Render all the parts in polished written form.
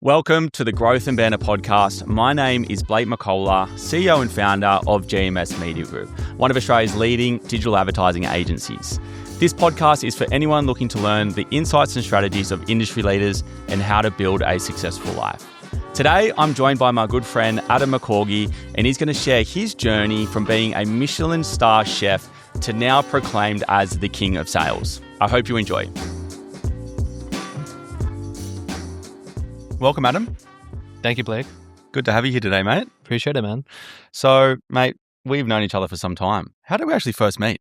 Welcome to the Growth and Banter podcast. My name is Mccaughey, CEO and founder of GMS Media Group, one of Australia's leading digital advertising agencies. This podcast is for anyone looking to learn the insights and strategies of industry leaders and how to build a successful life. Today, I'm joined by my good friend, Adam Mccaughey, and he's going to share his journey from being a Michelin-starred chef to now proclaimed as the king of sales. I hope you enjoy. Welcome, Adam. Thank you, Blake. Good to have you here today, mate. Appreciate it, man. So, mate, we've known each other for some time. How did we actually first meet?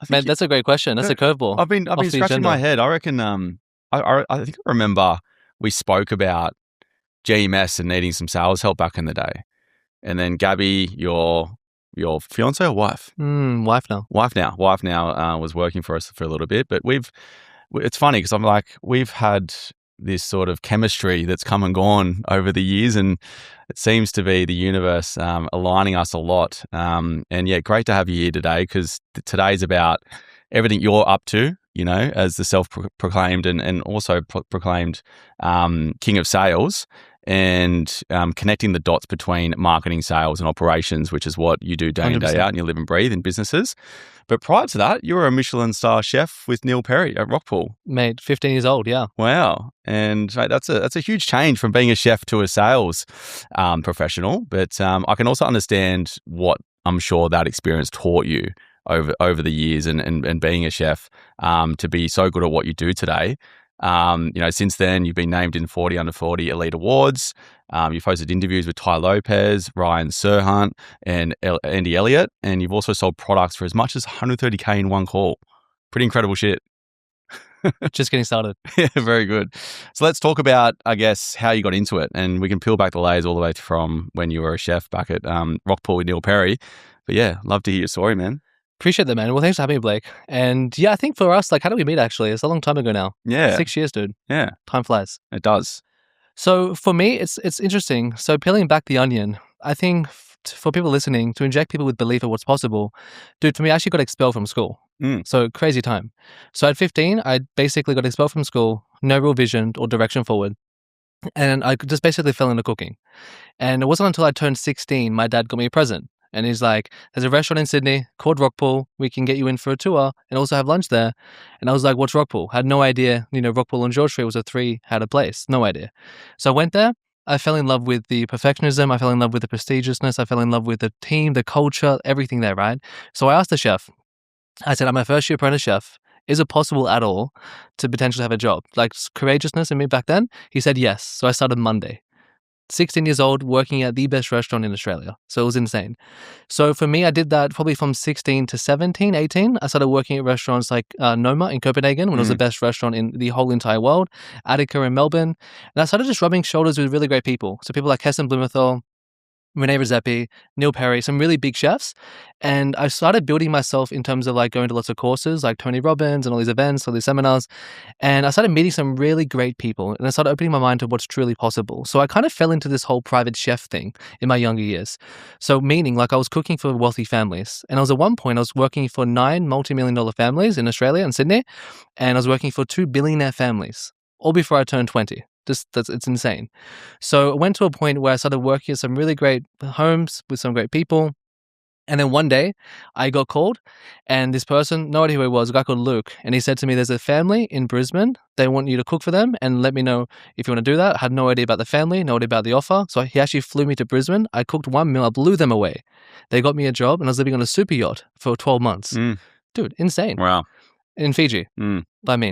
Man, that's a great question. That's a curveball. I've been scratching my head. I reckon. I think I remember we spoke about GMS and needing some sales help back in the day, and then Gabby, your fiance or wife? Wife now. Wife now was working for us for a little bit, but it's funny because I'm like, we've had this sort of chemistry that's come and gone over the years, and it seems to be the universe aligning us a lot. And yeah, great to have you here today because today's about everything you're up to, you know, as the self-proclaimed and also proclaimed king of sales, and connecting the dots between marketing, sales, and operations, which is what you do day in, day out, and you live and breathe in businesses. But prior to that, you were a Michelin-starred chef with Neil Perry at Rockpool. Mate, 15 years old, yeah. Wow. And mate, that's a huge change from being a chef to a sales professional. But I can also understand what I'm sure that experience taught you over the years and being a chef to be so good at what you do today. Since then, you've been named in 40 Under 40 Elite Awards. You've hosted interviews with Ty Lopez, Ryan Serhant, and Andy Elliott. And you've also sold products for as much as $130K in one call. Pretty incredible shit. Just getting started. Yeah, very good. So let's talk about, I guess, how you got into it. And we can peel back the layers all the way from when you were a chef back at Rockpool with Neil Perry. But yeah, love to hear your story, man. Appreciate that, man. Well, thanks for having me, Blake. And yeah, I think for us, like, how did we meet actually? It's a long time ago now. Yeah. 6 years, dude. Yeah. Time flies. It does. So for me, it's interesting. So peeling back the onion, I think for people listening, to inject people with belief of what's possible, dude, for me, I actually got expelled from school. So crazy time. So at 15, I basically got expelled from school, no real vision or direction forward. And I just basically fell into cooking. And it wasn't until I turned 16, my dad got me a present. And he's like, there's a restaurant in Sydney called Rockpool. We can get you in for a tour and also have lunch there. And I was like, what's Rockpool? Had no idea, Rockpool on George Street was a 3-headed place. No idea. So I went there. I fell in love with the perfectionism. I fell in love with the prestigiousness. I fell in love with the team, the culture, everything there, right? So I asked the chef, I said, I'm a first-year apprentice chef. Is it possible at all to potentially have a job? Like courageousness in me back then? He said yes. So I started Monday. 16 years old, working at the best restaurant in Australia. So it was insane. So for me, I did that probably from 16 to 17, 18. I started working at restaurants like Noma in Copenhagen, when it was the best restaurant in the whole entire world, Attica in Melbourne. And I started just rubbing shoulders with really great people. So people like Heston Blumenthal, Rene Redzepi, Neil Perry, some really big chefs. And I started building myself in terms of like going to lots of courses like Tony Robbins and all these events, all these seminars. And I started meeting some really great people. And I started opening my mind to what's truly possible. So I kind of fell into this whole private chef thing in my younger years. So meaning like I was cooking for wealthy families. And at one point I was working for 9 multi-million-dollar families in Australia and Sydney. And I was working for 2 billionaire families, all before I turned 20. It's insane. So I went to a point where I started working at some really great homes with some great people. And then one day I got called, and this person, no idea who he was, a guy called Luke. And he said to me, there's a family in Brisbane. They want you to cook for them and let me know if you want to do that. I had no idea about the family, no idea about the offer. So he actually flew me to Brisbane. I cooked one meal. I blew them away. They got me a job and I was living on a super yacht for 12 months. Dude, insane. Wow. In Fiji.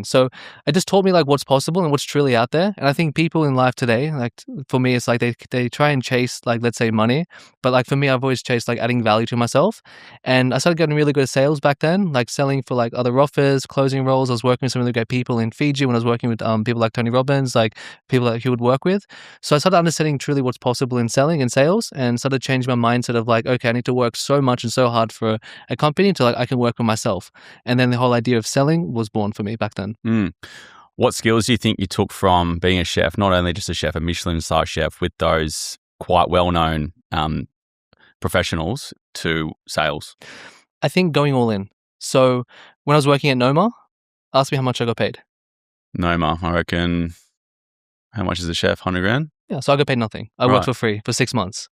So it just taught me like what's possible and what's truly out there. And I think people in life today, like for me, it's like they try and chase like, let's say money. But like for me, I've always chased like adding value to myself. And I started getting really good at sales back then, like selling for like other offers, closing roles. I was working with some really great people in Fiji when I was working with people like Tony Robbins, like people that he would work with. So I started understanding truly what's possible in selling and sales, and started changing my mindset of like, okay, I need to work so much and so hard for a company until like I can work for myself. And then the whole idea of selling was born for me back then. What skills do you think you took from being a chef, not only just a chef, a Michelin-starred chef, with those quite well-known professionals to sales? I think going all in. So when I was working at Noma, ask me how much I got paid. Noma, I reckon How much is a chef? 100 grand? Yeah, so I got paid nothing. I worked for free for 6 months.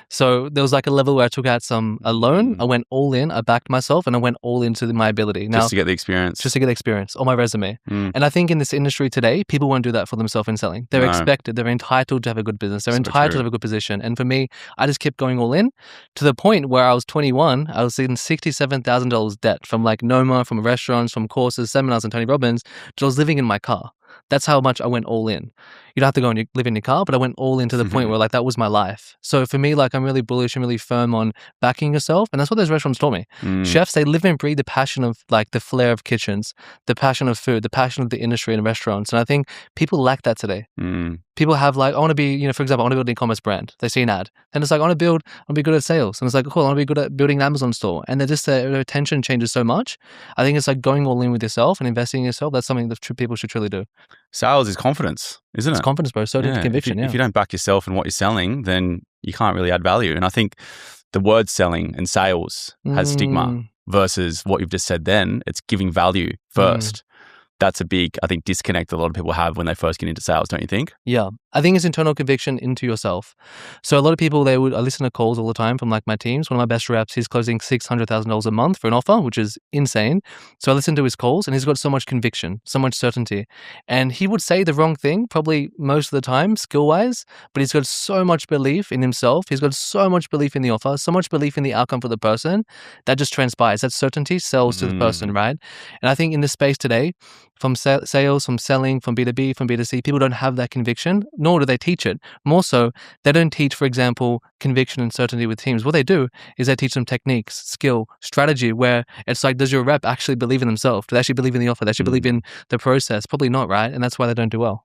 So there was like a level where I took out a loan. I went all in. I backed myself, and I went all into my ability. Now, just to get the experience. Just to get the experience on my resume. And I think in this industry today, people won't do that for themselves in selling. They're expected. They're entitled to have a good business. They're entitled to have a good position. And for me, I just kept going all in to the point where I was 21. I was in $67,000 debt from like Noma, from restaurants, from courses, seminars, and Tony Robbins. I was living in my car. That's how much I went all in. You don't have to go and live in your car, but I went all in to the point where like that was my life. So for me, like I'm really bullish and really firm on backing yourself. And that's what those restaurants taught me. Chefs, they live and breathe the passion of like the flair of kitchens, the passion of food, the passion of the industry and restaurants. And I think people lack that today. People have like, I want to be, for example, I want to build an e-commerce brand. They see an ad and it's like, I want to be good at sales. And it's like, cool, I want to be good at building an Amazon store. And their attention changes so much. I think it's like going all in with yourself and investing in yourself. That's something that people should truly do. Sales is confidence, isn't it? It's confidence, bro. So did conviction. If you don't back yourself and what you're selling, then you can't really add value. And I think the word selling and sales has stigma versus what you've just said then. It's giving value first. That's a big, I think, disconnect that a lot of people have when they first get into sales, don't you think? Yeah. I think it's internal conviction into yourself. So a lot of people, I listen to calls all the time from like my teams. One of my best reps, he's closing $600,000 a month for an offer, which is insane. So I listen to his calls and he's got so much conviction, so much certainty. And he would say the wrong thing probably most of the time, skill-wise, but he's got so much belief in himself. He's got so much belief in the offer, so much belief in the outcome for the person that just transpires. That certainty sells to the person, right? And I think in this space today, from sales, from selling, from B2B, from B2C, people don't have that conviction, nor do they teach it. More so, they don't teach, for example, conviction and certainty with teams. What they do is they teach them techniques, skill, strategy, where it's like, does your rep actually believe in themselves? Do they actually believe in the offer? Do they actually believe in the process? Probably not, right? And that's why they don't do well.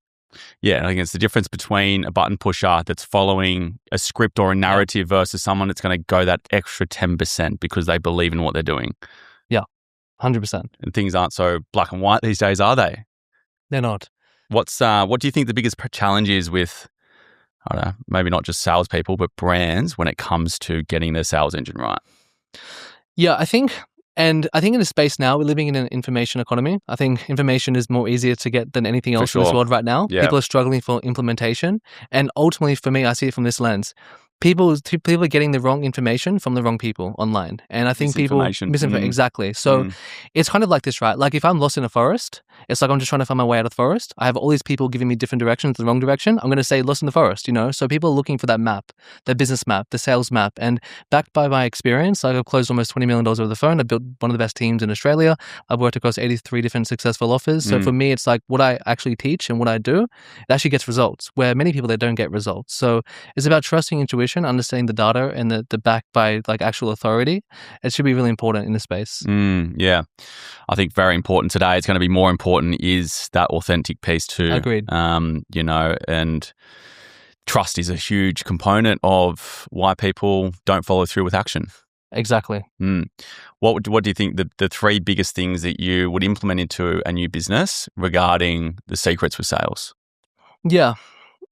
Yeah, I think it's the difference between a button pusher that's following a script or a narrative versus someone that's going to go that extra 10% because they believe in what they're doing. 100%. And things aren't so black and white these days, are they? They're not. What do you think the biggest challenge is with, I don't know, maybe not just salespeople, but brands when it comes to getting their sales engine right? Yeah, I think in the space now, we're living in an information economy. I think information is more easier to get than anything else in this world right now. Yeah. People are struggling for implementation. And ultimately, for me, I see it from this lens. People are getting the wrong information from the wrong people online. And I think misinformation. Exactly. So it's kind of like this, right? Like if I'm lost in a forest, it's like I'm just trying to find my way out of the forest. I have all these people giving me different directions, the wrong direction. I'm going to say lost in the forest, So people are looking for that map, the business map, the sales map. And backed by my experience, like I've closed almost $20 million over the phone. I've built one of the best teams in Australia. I've worked across 83 different successful offers. So for me, it's like what I actually teach and what I do, it actually gets results, where many people, they don't get results. So it's about trusting intuition, understanding the data and the back by like actual authority. It should be really important in this space. Yeah. I think very important today. It's going to be more important is that authentic piece too. Agreed. And trust is a huge component of why people don't follow through with action. Exactly. What do you think the three biggest things that you would implement into a new business regarding the secrets with sales? Yeah.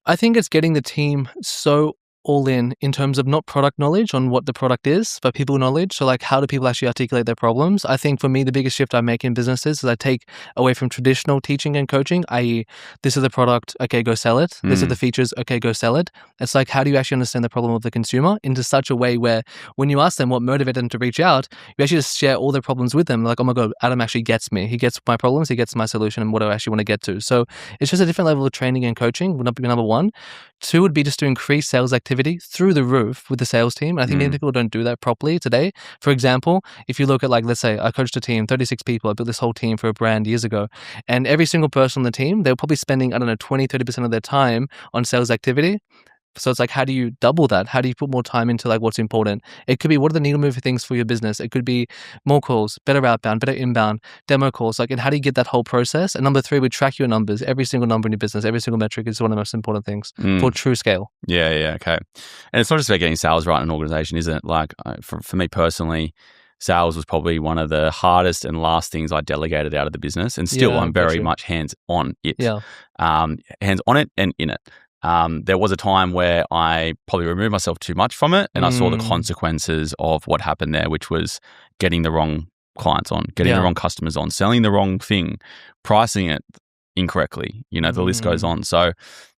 I think it's getting the team so all in terms of not product knowledge on what the product is, but people knowledge. So like, how do people actually articulate their problems? I think for me, the biggest shift I make in businesses is I take away from traditional teaching and coaching, i.e. this is the product, okay, go sell it. These are the features, okay, go sell it. It's like, how do you actually understand the problem of the consumer into such a way where when you ask them what motivated them to reach out, you actually just share all their problems with them. Like, oh my God, Adam actually gets me. He gets my problems, he gets my solution and what I actually want to get to. So it's just a different level of training and coaching would not be number one. Two would be just to increase sales activity through the roof with the sales team. And I think many people don't do that properly today. For example, if you look at like, let's say I coached a team, 36 people, I built this whole team for a brand years ago. And every single person on the team, they were probably spending, 20-30% of their time on sales activity. So it's like, how do you double that? How do you put more time into like what's important? It could be, what are the needle mover things for your business? It could be more calls, better outbound, better inbound, demo calls. Like, and how do you get that whole process? And number three, we track your numbers. Every single number in your business, every single metric is one of the most important things for true scale. Yeah, okay. And it's not just about getting sales right in an organization, isn't it? Like for me personally, sales was probably one of the hardest and last things I delegated out of the business. And still, I'm very much hands on it. Yeah. Hands on it and in it. There was a time where I probably removed myself too much from it and I saw the consequences of what happened there, which was getting the wrong clients on, getting the wrong customers on, selling the wrong thing, pricing it incorrectly. The list goes on. So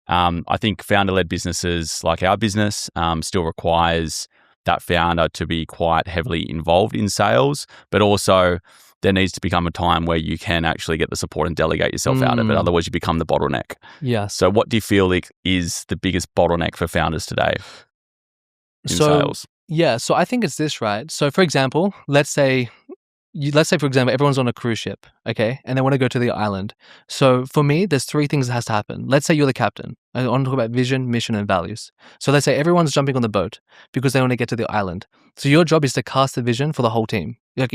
I think founder-led businesses like our business still requires that founder to be quite heavily involved in sales, but also there needs to become a time where you can actually get the support and delegate yourself out of it. Otherwise, you become the bottleneck. Yes. So what do you feel like is the biggest bottleneck for founders today in sales? Yeah, so I think it's this, right? So for example, let's say for example, everyone's on a cruise ship, okay? And they want to go to the island. So for me, there's three things that has to happen. Let's say you're the captain. I want to talk about vision, mission, and values. So let's say everyone's jumping on the boat because they want to get to the island. So your job is to cast the vision for the whole team. Like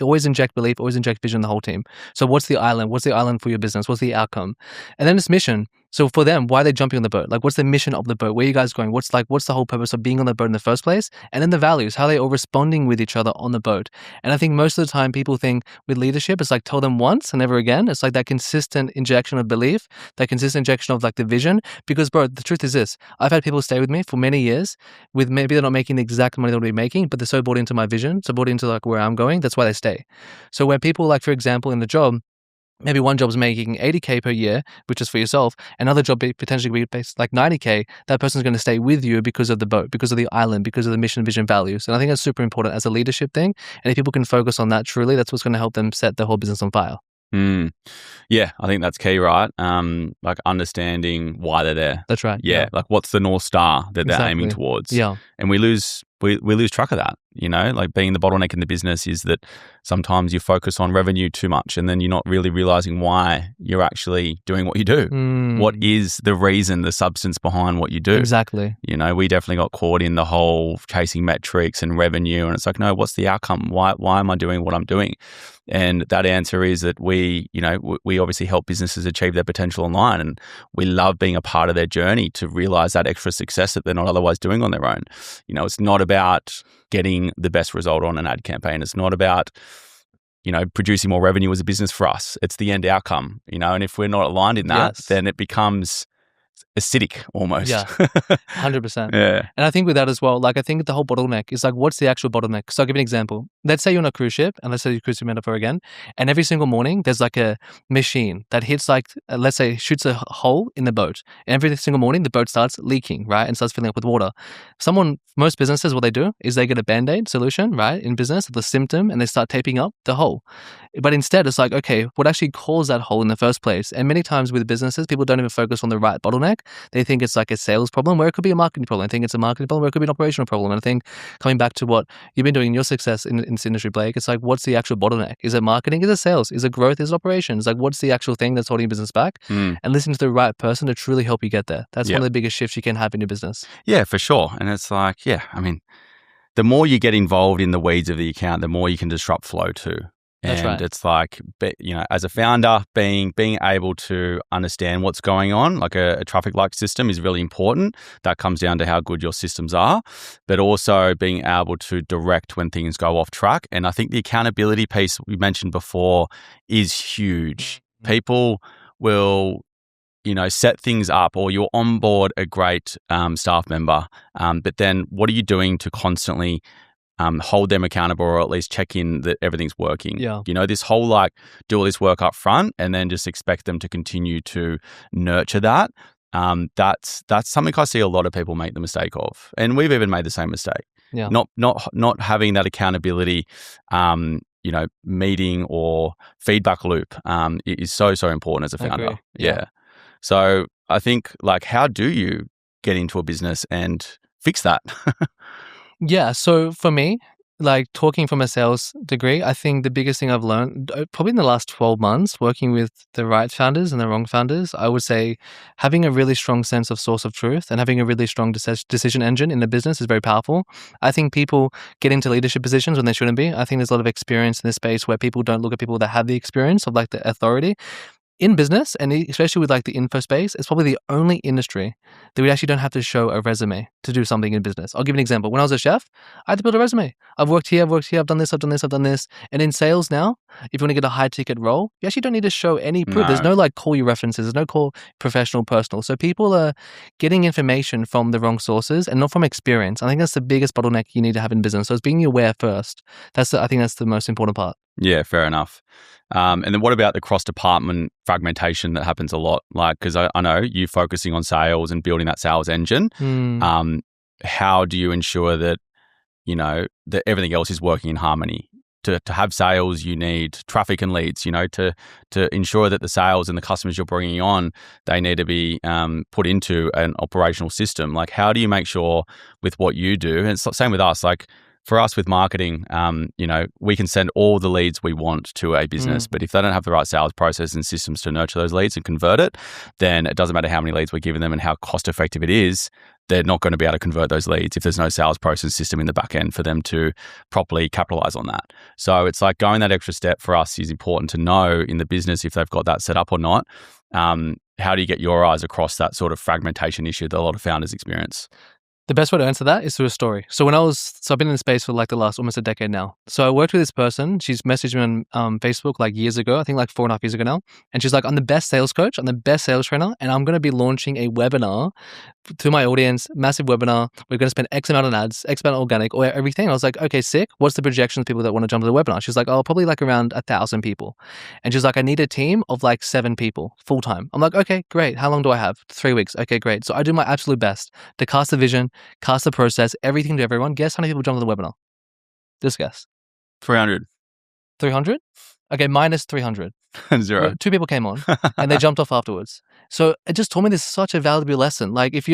always inject belief, always inject vision in the whole team. So what's the island? What's the island for your business? What's the outcome? And then it's mission. So for them, why are they jumping on the boat? Like, what's the mission of the boat? Where are you guys going? What's the whole purpose of being on the boat in the first place? And then the values, how are they all responding with each other on the boat? And I think most of the time people think with leadership, it's like tell them once and never again. It's like that consistent injection of belief, that consistent injection of like the vision. Because bro, the truth is this, I've had people stay with me for many years with maybe they're not making the exact money they'll be making, but they're so bought into my vision, so bought into like where I'm going. That's why they stay. So when people like, for example, in the job, maybe one job's making 80K per year, which is for yourself. Another job potentially be based like 90K. That person's going to stay with you because of the boat, because of the island, because of the mission, vision, values. And I think that's super important as a leadership thing. And if people can focus on that truly, that's what's going to help them set their whole business on fire. Yeah, I think that's key, right? Like understanding why they're there. That's right. Yeah, like what's the North Star that they're aiming towards. Yeah. And we lose track of that, like being the bottleneck in the business is that sometimes you focus on revenue too much and then you're not really realizing why you're actually doing what you do. What is the reason, the substance behind what you do? Exactly. We definitely got caught in the whole chasing metrics and revenue. And it's like, no, what's the outcome? Why am I doing what I'm doing? And that answer is that we obviously help businesses achieve their potential online. And we love being a part of their journey to realize that extra success that they're not otherwise doing on their own. It's not about getting the best result on an ad campaign. It's not about, producing more revenue as a business for us. It's the end outcome, and if we're not aligned in that, then it becomes acidic almost. Yeah, 100%. Yeah. And I think with that as well, like I think the whole bottleneck is like, what's the actual bottleneck? So I'll give you an example. Let's say you're on a cruise ship, and let's say you cruise metaphor again, and every single morning there's like a machine that hits like, let's say shoots a hole in the boat. And every single morning the boat starts leaking, right? And starts filling up with water. Most businesses, what they do is they get a Band-Aid solution, right? In business, the symptom, and they start taping up the hole. But instead it's like, okay, what actually caused that hole in the first place? And many times with businesses, people don't even focus on the right bottleneck. They think it's like a sales problem where it could be a marketing problem. I think it's a marketing problem where it could be an operational problem. And I think coming back to what you've been doing in your success in this industry, Blake, it's like, what's the actual bottleneck? Is it marketing? Is it sales? Is it growth? Is it operations? Like, what's the actual thing that's holding your business back? And listening to the right person to truly help you get there. That's one of the biggest shifts you can have in your business. Yeah, for sure. And it's like, the more you get involved in the weeds of the account, the more you can disrupt flow too. That's right. It's like, as a founder, being able to understand what's going on, like a traffic light system is really important. That comes down to how good your systems are, but also being able to direct when things go off track. And I think the accountability piece we mentioned before is huge. People will set things up, or you'll onboard a great staff member, but then what are you doing to constantly hold them accountable, or at least check in that everything's working? Yeah. This whole like do all this work up front and then just expect them to continue to nurture that. That's something I see a lot of people make the mistake of, and we've even made the same mistake. Yeah. Not having that accountability, meeting or feedback loop is so important as a founder. I agree. Yeah. So I think, like, how do you get into a business and fix that? Yeah. So for me, like talking from a sales degree, I think the biggest thing I've learned probably in the last 12 months working with the right founders and the wrong founders, I would say having a really strong sense of source of truth and having a really strong decision engine in the business is very powerful. I think people get into leadership positions when they shouldn't be. I think there's a lot of experience in this space where people don't look at people that have the experience of like the authority. In business, and especially with like the info space, it's probably the only industry that we actually don't have to show a resume to do something in business. I'll give you an example. When I was a chef, I had to build a resume. I've worked here, I've done this. And in sales now, if you want to get a high ticket role, you actually don't need to show any proof. No. There's no like call you references. There's no call professional, personal. So people are getting information from the wrong sources and not from experience. I think that's the biggest bottleneck you need to have in business. So it's being aware first. I think that's the most important part. Yeah, fair enough. And then what about the cross-department fragmentation that happens a lot? Like, because I know you focusing on sales and building that sales engine. How do you ensure that, that everything else is working in harmony? To have sales, you need traffic and leads, to ensure that the sales and the customers you're bringing on, they need to be put into an operational system. Like, how do you make sure with what you do? And it's the same with us, like, for us with marketing, we can send all the leads we want to a business, but if they don't have the right sales process and systems to nurture those leads and convert it, then it doesn't matter how many leads we're giving them and how cost effective it is, they're not going to be able to convert those leads if there's no sales process system in the back end for them to properly capitalize on that. So it's like going that extra step for us is important to know in the business if they've got that set up or not. How do you get your eyes across that sort of fragmentation issue that a lot of founders experience? The best way to answer that is through a story. So I've been in the space for like the last almost a decade now. So I worked with this person. She's messaged me on Facebook like years ago, I think like 4.5 years ago now. And she's like, I'm the best sales coach, I'm the best sales trainer, and I'm going to be launching a webinar to my audience, massive webinar. We're going to spend X amount on ads, X amount on organic, or everything. I was like, okay, sick. What's the projection of people that want to jump to the webinar? She's like, oh, probably like around 1,000 people. And she's like, I need a team of like 7 people full time. I'm like, okay, great. How long do I have? 3 weeks. Okay, great. So I do my absolute best to cast the vision, cast the process, everything to everyone. Guess how many people jump to the webinar? Just guess. 300. 300? Okay, minus 300. 0. 2 people came on and they jumped off afterwards. So it just taught me this such a valuable lesson. Like if I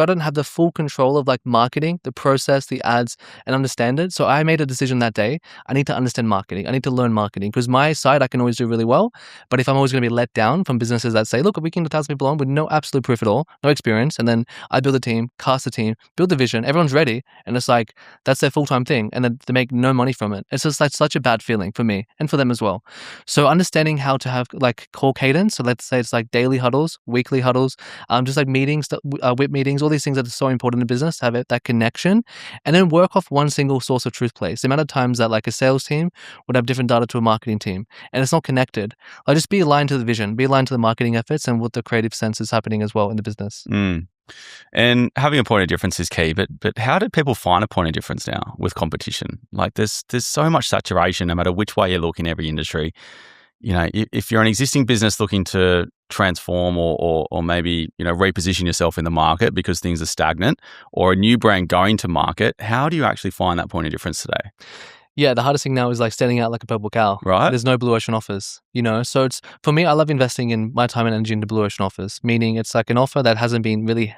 don't have the full control of like marketing, the process, the ads, and understand it. So I made a decision that day. I need to understand marketing. I need to learn marketing because my side I can always do really well. But if I'm always going to be let down from businesses that say, look, we can get 1,000 people on with no absolute proof at all, no experience. And then I build a team, cast the team, build the vision, everyone's ready. And it's like, that's their full-time thing. And then they make no money from it. It's just like such a bad feeling for me and for them as well. So understanding how to have like core cadence. So let's say it's like daily huddles, weekly huddles, just like meetings, whip meetings, all these things that are so important in business to have that connection, and then work off one single source of truth place. The amount of times that like a sales team would have different data to a marketing team and it's not connected. I'll just be aligned to the vision, be aligned to the marketing efforts and what the creative sense is happening as well in the business. And having a point of difference is key, but how do people find a point of difference now with competition? Like there's so much saturation no matter which way you look in every industry. If you're an existing business looking to transform or maybe, reposition yourself in the market because things are stagnant, or a new brand going to market, how do you actually find that point of difference today? Yeah, the hardest thing now is like standing out like a purple cow. Right. There's no blue ocean offers, So it's, for me, I love investing in my time and energy into blue ocean offers, meaning it's like an offer that hasn't been really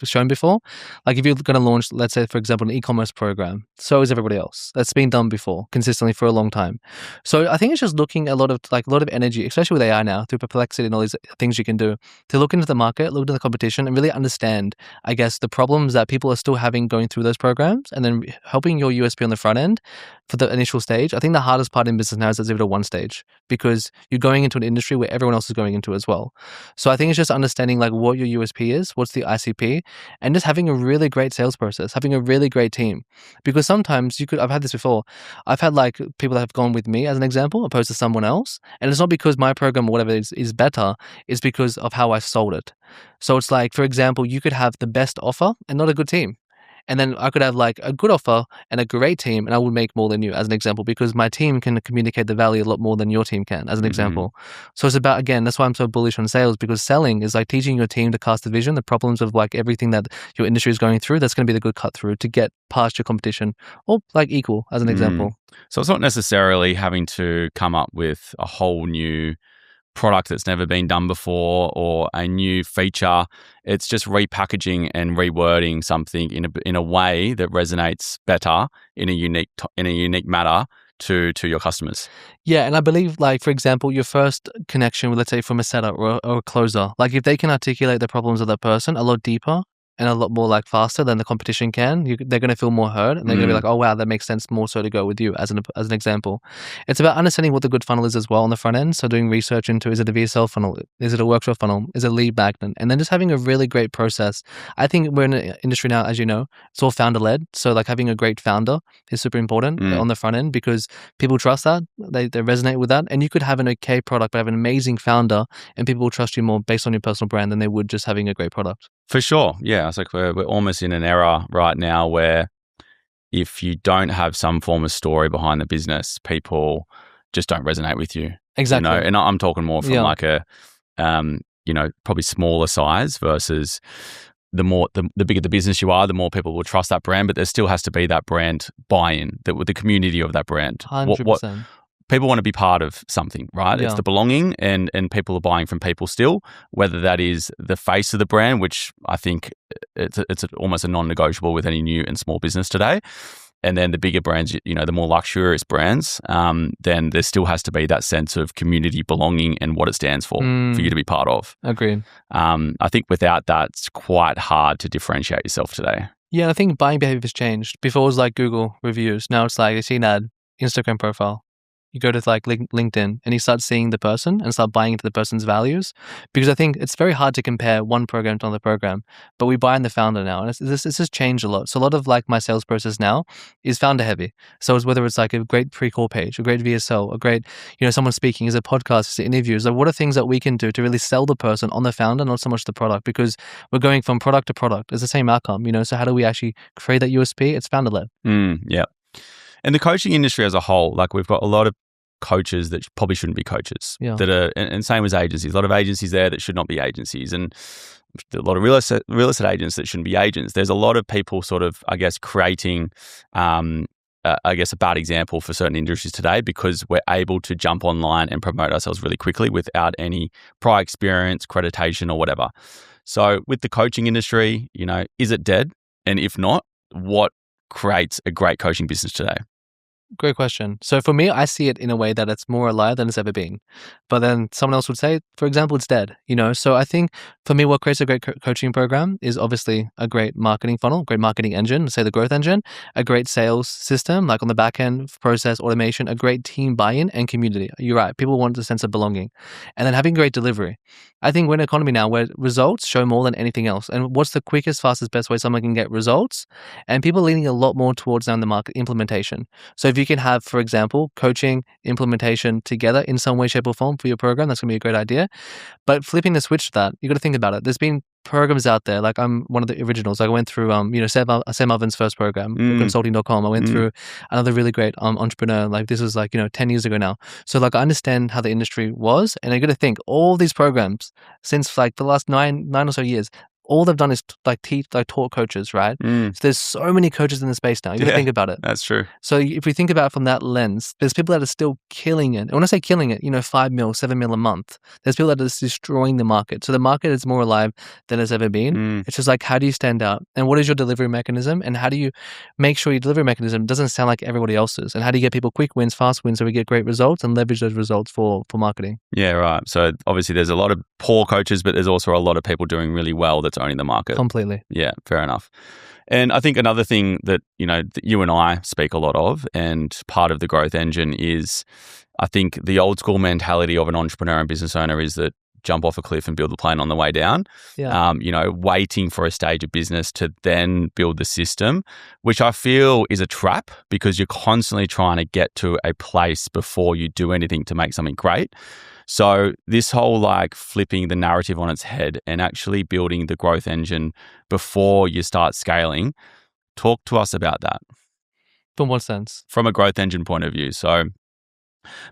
shown before. Like if you're going to launch, let's say, for example, an e-commerce program, so is everybody else. That's been done before consistently for a long time. So I think it's just looking a lot of energy, especially with AI now, through Perplexity and all these things you can do, to look into the market, look into the competition and really understand, I guess, the problems that people are still having going through those programs and then helping your USP on the front end for the initial stage. I think the hardest part in business now is the 0 to 1 stage because you're going into an industry where everyone else is going into as well. So I think it's just understanding like what your USP is, what's the ICP, and just having a really great sales process, having a really great team. Because sometimes I've had this before. I've had like people that have gone with me as an example opposed to someone else. And it's not because my program or whatever is better, it's because of how I sold it. So it's like, for example, you could have the best offer and not a good team. And then I could have like a good offer and a great team and I would make more than you as an example because my team can communicate the value a lot more than your team can as an example. So it's about, again, that's why I'm so bullish on sales because selling is like teaching your team to cast the vision, the problems of like everything that your industry is going through. That's going to be the good cut through to get past your competition or like equal as an example. So it's not necessarily having to come up with a whole new product that's never been done before or a new feature. It's just repackaging and rewording something in a way that resonates better in a unique manner to your customers. Yeah, and I believe like, for example, your first connection with, let's say, from a seller or a closer, like if they can articulate the problems of that person a lot deeper and a lot more like faster than the competition can, they're going to feel more heard, and they're going to be like, oh wow, that makes sense more so to go with you as an example. It's about understanding what the good funnel is as well on the front end. So doing research into, is it a VSL funnel? Is it a workshop funnel? Is it a lead magnet? And then just having a really great process. I think we're in an industry now, as you know, it's all founder led. So like having a great founder is super important on the front end, because people trust that, they resonate with that. And you could have an okay product but have an amazing founder, and people will trust you more based on your personal brand than they would just having a great product. For sure. Yeah. It's like we're almost in an era right now where if you don't have some form of story behind the business, people just don't resonate with you. Exactly. You know, and I'm talking more from like a, probably smaller size versus the bigger the business you are, the more people will trust that brand, but there still has to be that brand buy-in, with the community of that brand. 100%. People want to be part of something, right? Yeah. It's the belonging, and people are buying from people still, whether that is the face of the brand, which I think it's almost a non-negotiable with any new and small business today. And then the bigger brands, the more luxurious brands, then there still has to be that sense of community belonging and what it stands for you to be part of. Agreed. I think without that, it's quite hard to differentiate yourself today. Yeah, I think buying behavior has changed. Before it was like Google reviews. Now it's like, you see an ad, Instagram profile. You go to like LinkedIn and you start seeing the person and start buying into the person's values, because I think it's very hard to compare one program to another program, but we buy in the founder now. And this has changed a lot. So a lot of like my sales process now is founder heavy. So it's whether it's like a great pre-call page, a great VSL, a great, someone speaking, is a podcast, is it interviews? Like what are things that we can do to really sell the person on the founder, not so much the product, because we're going from product to product. It's the same outcome, So how do we actually create that USP? It's founder led. Yeah. And the coaching industry as a whole, like we've got a lot of coaches that probably shouldn't be coaches, that are, and same as agencies, a lot of agencies there that should not be agencies, and a lot of real estate agents that shouldn't be agents. There's a lot of people sort of, I guess, creating, a bad example for certain industries today, because we're able to jump online and promote ourselves really quickly without any prior experience, accreditation, or whatever. So with the coaching industry, is it dead? And if not, what creates a great coaching business today? Great question. So for me, I see it in a way that it's more alive than it's ever been. But then someone else would say, for example, it's dead, So I think for me, what creates a great coaching program is obviously a great marketing funnel, great marketing engine, say the growth engine, a great sales system, like on the back end, process, automation, a great team buy-in and community. You're right. People want a sense of belonging. And then having great delivery. I think we're in an economy now where results show more than anything else. And what's the quickest, fastest, best way someone can get results? And people are leaning a lot more towards now the market implementation. So if you can have, for example, coaching, implementation together in some way, shape, or form for your program, that's going to be a great idea. But flipping the switch to that, you got to think about it. There's been programs out there, like I'm one of the originals. Like I went through, Sam Oven's first program, consulting.com. I went through another really great entrepreneur. Like this was like, 10 years ago now. So like I understand how the industry was, and I got to think all these programs since like the last nine or so years, all they've done is taught coaches, right? So there's so many coaches in the space now. You gotta think about it. That's true. So if we think about it from that lens, there's people that are still killing it. And when I say killing it, 5 mil, 7 mil a month. There's people that are just destroying the market. So the market is more alive than it's ever been. It's just like, how do you stand out? And what is your delivery mechanism? And how do you make sure your delivery mechanism doesn't sound like everybody else's? And how do you get people quick wins, fast wins, so we get great results and leverage those results for marketing? Yeah, right. So obviously there's a lot of poor coaches, but there's also a lot of people doing really well that's owning the market. Completely. Yeah, fair enough. And I think another thing that, that you and I speak a lot of, and part of the growth engine is, I think the old school mentality of an entrepreneur and business owner is that jump off a cliff and build the plane on the way down. Yeah. Waiting for a stage of business to then build the system, which I feel is a trap, because you're constantly trying to get to a place before you do anything to make something great. So this whole like flipping the narrative on its head and actually building the growth engine before you start scaling, talk to us about that. From what sense? From a growth engine point of view. So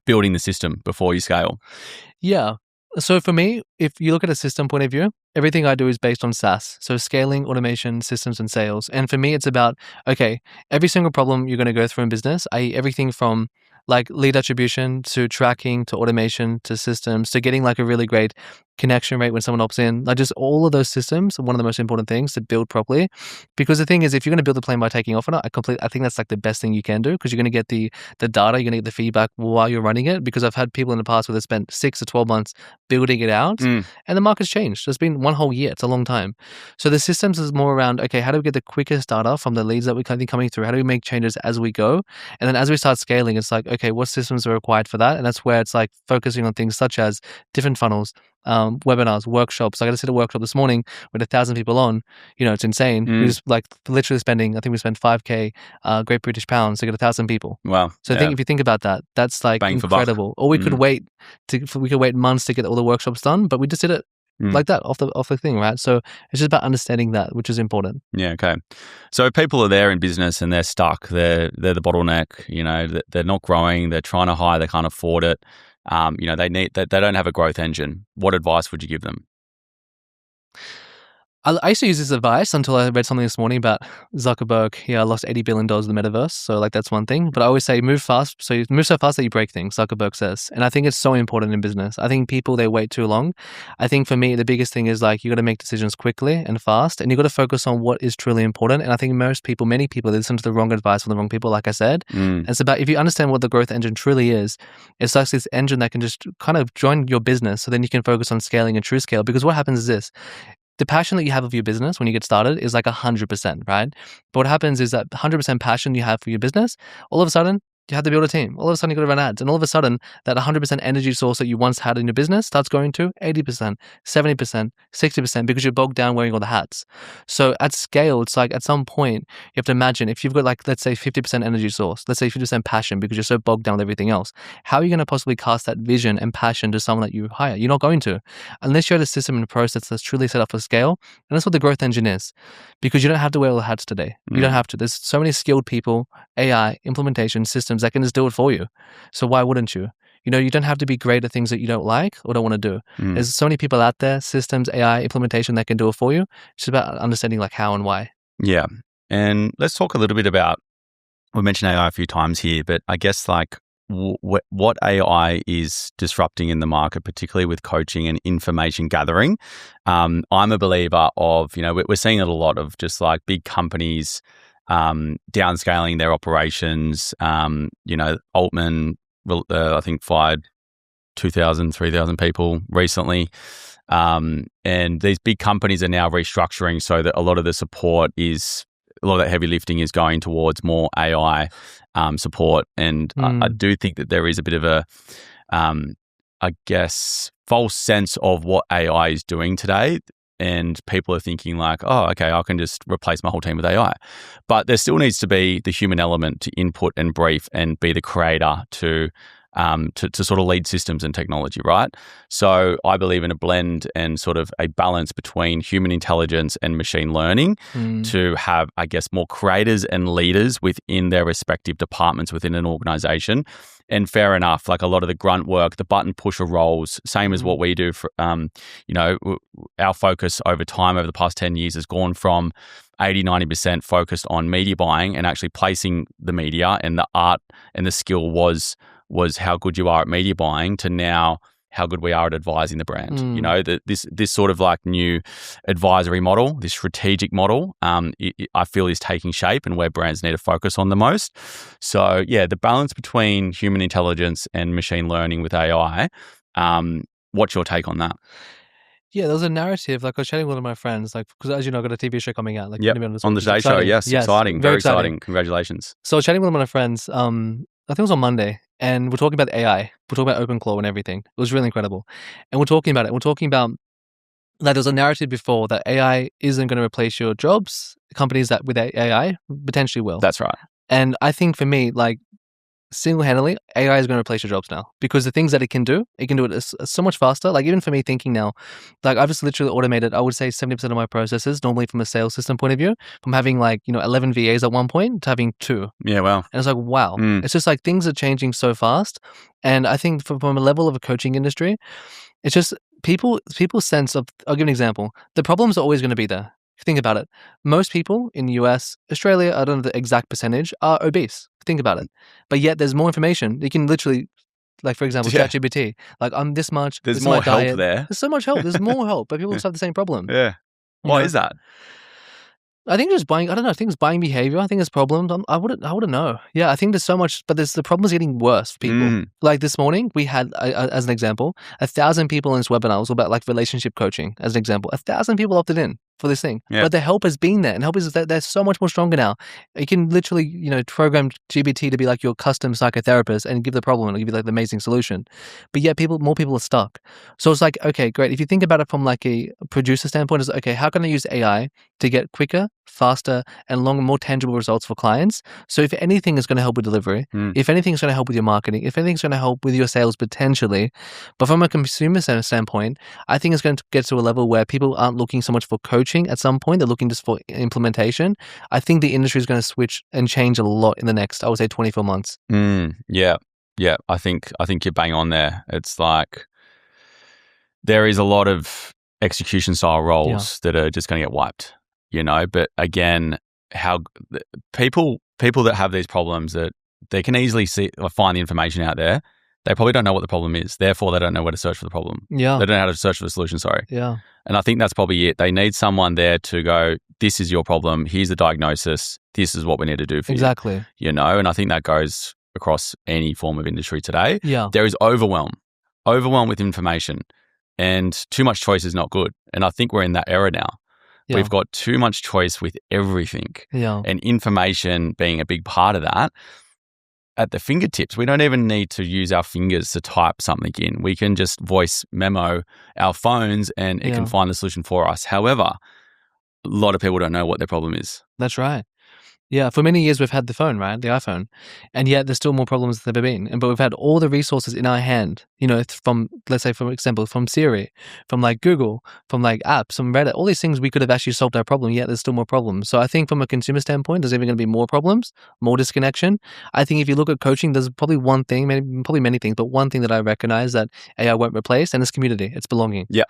building the system before you scale. Yeah. So for me, if you look at a system point of view, everything I do is based on SaaS. So scaling, automation, systems, and sales. And for me, it's about, okay, every single problem you're going to go through in business, i.e. everything from like lead attribution to tracking to automation to systems to getting like a really great connection rate when someone opts in, like just all of those systems are one of the most important things to build properly. Because the thing is, if you're going to build a plane by taking off on it, I think that's like the best thing you can do, because you're going to get the data, you're going to get the feedback while you're running it. Because I've had people in the past where they spent 6 to 12 months building it out, and the market's changed. It's been one whole year. It's a long time. So the systems is more around, okay, how do we get the quickest data from the leads that we're coming through? How do we make changes as we go? And then as we start scaling, it's like, okay, what systems are required for that? And that's where it's like focusing on things such as different funnels, webinars, workshops. I got to sit a workshop this morning with 1,000 people on. It's insane. We just like literally I think we spent 5K Great British pounds to get 1,000 people. Wow. So I think if you think about that, that's like Bang incredible. Or we could wait months to get all the workshops done, but we just did it like that off the thing, right? So it's just about understanding that, which is important. Yeah. Okay. So if people are there in business and they're stuck, they're the bottleneck. They're not growing. They're trying to hire. They can't afford it. They don't have a growth engine. What advice would you give them? I used to use this advice until I read something this morning about Zuckerberg. He lost $80 billion in the metaverse. So like that's one thing. But I always say move fast. So you move so fast that you break things, Zuckerberg says. And I think it's so important in business. I think people, they wait too long. I think for me, the biggest thing is like you got to make decisions quickly and fast. And you got to focus on what is truly important. And I think many people, they listen to the wrong advice from the wrong people, like I said. And it's about, if you understand what the growth engine truly is, it's like this engine that can just kind of join your business. So then you can focus on scaling and true scale. Because what happens is this. The passion that you have of your business when you get started is like 100%, right? But what happens is that 100% passion you have for your business, all of a sudden, you have to build a team. All of a sudden, you got to run ads. And all of a sudden, that 100% energy source that you once had in your business starts going to 80%, 70%, 60% because you're bogged down wearing all the hats. So at scale, it's like at some point, you have to imagine if you've got like, let's say 50% energy source, let's say 50% passion because you're so bogged down with everything else. How are you going to possibly cast that vision and passion to someone that you hire? You're not going to, unless you have a system and a process that's truly set up for scale. And that's what the growth engine is, because you don't have to wear all the hats today. You don't have to. There's so many skilled people, AI, implementation, systems that can just do it for you. So why wouldn't you? You don't have to be great at things that you don't like or don't want to do. There's so many people out there, systems, AI, implementation that can do it for you. It's just about understanding like how and why. Yeah. And let's talk a little bit about, we mentioned AI a few times here, but I guess like what AI is disrupting in the market, particularly with coaching and information gathering. I'm a believer of, we're seeing it a lot of just like big companies downscaling their operations. Altman, I think, fired 2,000, 3,000 people recently. And these big companies are now restructuring so that a lot of that heavy lifting is going towards more AI support. And I do think that there is a bit of a, false sense of what AI is doing today. And people are thinking like, oh, okay, I can just replace my whole team with AI. But there still needs to be the human element to input and brief and be the creator to sort of lead systems and technology, right? So I believe in a blend and sort of a balance between human intelligence and machine learning to have, more creators and leaders within their respective departments within an organization. And fair enough, like a lot of the grunt work, the button pusher roles, same as what we do for, our focus over time, over the past 10 years has gone from 80, 90% focused on media buying and actually placing the media, and the art and the skill was how good you are at media buying, to now how good we are at advising the brand. This sort of like new advisory model, this strategic model, I feel is taking shape and where brands need to focus on the most. So yeah, the balance between human intelligence and machine learning with AI, what's your take on that? Yeah, there was a narrative. Like I was chatting with one of my friends, like because as you know, I got a TV show coming out. Like on the Today Show. Yes, exciting, very exciting. Congratulations. So I was chatting with one of my friends. I think it was on Monday, and we're talking about AI. We're talking about OpenClaw and everything. It was really incredible, and we're talking about it. We're talking about like there's a narrative before that AI isn't going to replace your jobs. Companies that with AI potentially will. That's right. And I think for me, like single-handedly, AI is going to replace your jobs now, because the things that it can do it so much faster. Like even for me thinking now, like I've just literally automated, I would say 70% of my processes, normally from a sales system point of view, from having 11 VAs at one point to having 2. Yeah, wow. And it's like, wow. It's just like things are changing so fast. And I think from a level of a coaching industry, it's just people's sense of, I'll give an example. The problems are always going to be there. Think about it. Most people in the US, Australia, I don't know the exact percentage, are obese. Think about it. But yet there's more information. You can literally like for example, Yeah. ChatGPT. Like I'm this much. There's this is more my help diet. there. There's so much help. There's more help, but people still have the same problem. Yeah. Why is that? I think just buying. I don't know. I think it's buying behavior. I think it's problems. I wouldn't know. Yeah, I think there's so much, but the problem is getting worse for people. Like this morning, we had, as an example, 1,000 people in this webinar. It was about like relationship coaching, as an example. 1,000 people opted in for this thing, but the help has been there, and help is that they're so much more stronger now. You can literally, program GPT to be like your custom psychotherapist and give the problem and give you like the amazing solution. But yet, more people are stuck. So it's like, okay, great. If you think about it from like a producer standpoint, it's okay. How can I use AI to get quicker, faster, and more tangible results for clients? So if anything is going to help with delivery, if anything is going to help with your marketing, if anything is going to help with your sales potentially, but from a consumer standpoint, I think it's going to get to a level where people aren't looking so much for coaching at some point. They're looking just for implementation. I think the industry is going to switch and change a lot in the next, I would say, 24 months. Yeah. I think you're bang on there. It's like there is a lot of execution style roles that are just going to get wiped, but again, how people that have these problems, that they can easily see or find the information out there, they probably don't know what the problem is. Therefore, they don't know where to search for the problem. Yeah. They don't know how to search for the solution, sorry. Yeah. And I think that's probably it. They need someone there to go, this is your problem. Here's the diagnosis. This is what we need to do for you. And I think that goes across any form of industry today. Yeah. There is overwhelm with information, and too much choice is not good. And I think we're in that era now. Yeah. We've got too much choice with everything. Yeah. And information being a big part of that. At the fingertips, we don't even need to use our fingers to type something in. We can just voice memo our phones and it can find the solution for us. However, a lot of people don't know what their problem is. That's right. Yeah, for many years we've had the phone, right? The iPhone. And yet there's still more problems than there have been. But we've had all the resources in our hand, from, let's say, for example, from Siri, from like Google, from like apps, from Reddit, all these things we could have actually solved our problem, yet there's still more problems. So I think from a consumer standpoint, there's even going to be more problems, more disconnection. I think if you look at coaching, there's probably one thing, probably many things, but one thing that I recognize that AI won't replace, and it's community, it's belonging. Yeah.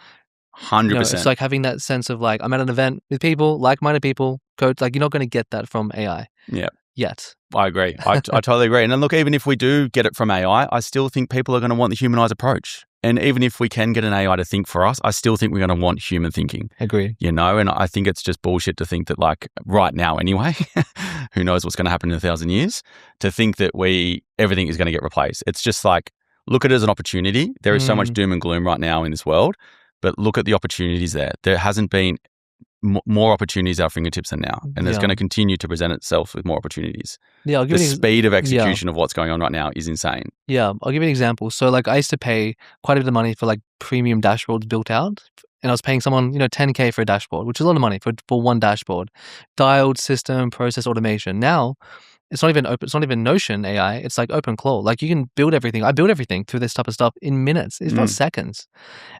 100%. It's like having that sense of like, I'm at an event with people, like-minded people, coach, like you're not going to get that from AI. Yeah. Yet. I agree. I totally agree. And then look, even if we do get it from AI, I still think people are going to want the humanized approach. And even if we can get an AI to think for us, I still think we're going to want human thinking. Agree. And I think it's just bullshit to think that like right now anyway, who knows what's going to happen in 1,000 years, to think that everything is going to get replaced. It's just like, look at it as an opportunity. There is so much doom and gloom right now in this world. But look at the opportunities there. There hasn't been more opportunities at our fingertips than now. And there's going to continue to present itself with more opportunities. Yeah, the speed of execution of what's going on right now is insane. Yeah, I'll give you an example. So like I used to pay quite a bit of money for like premium dashboards built out. And I was paying someone, $10K for a dashboard, which is a lot of money for one dashboard. Dialed system, process automation. Now, it's not even Notion AI. It's like OpenClaw. Like you can build everything. I build everything through this type of stuff in minutes. It's not seconds.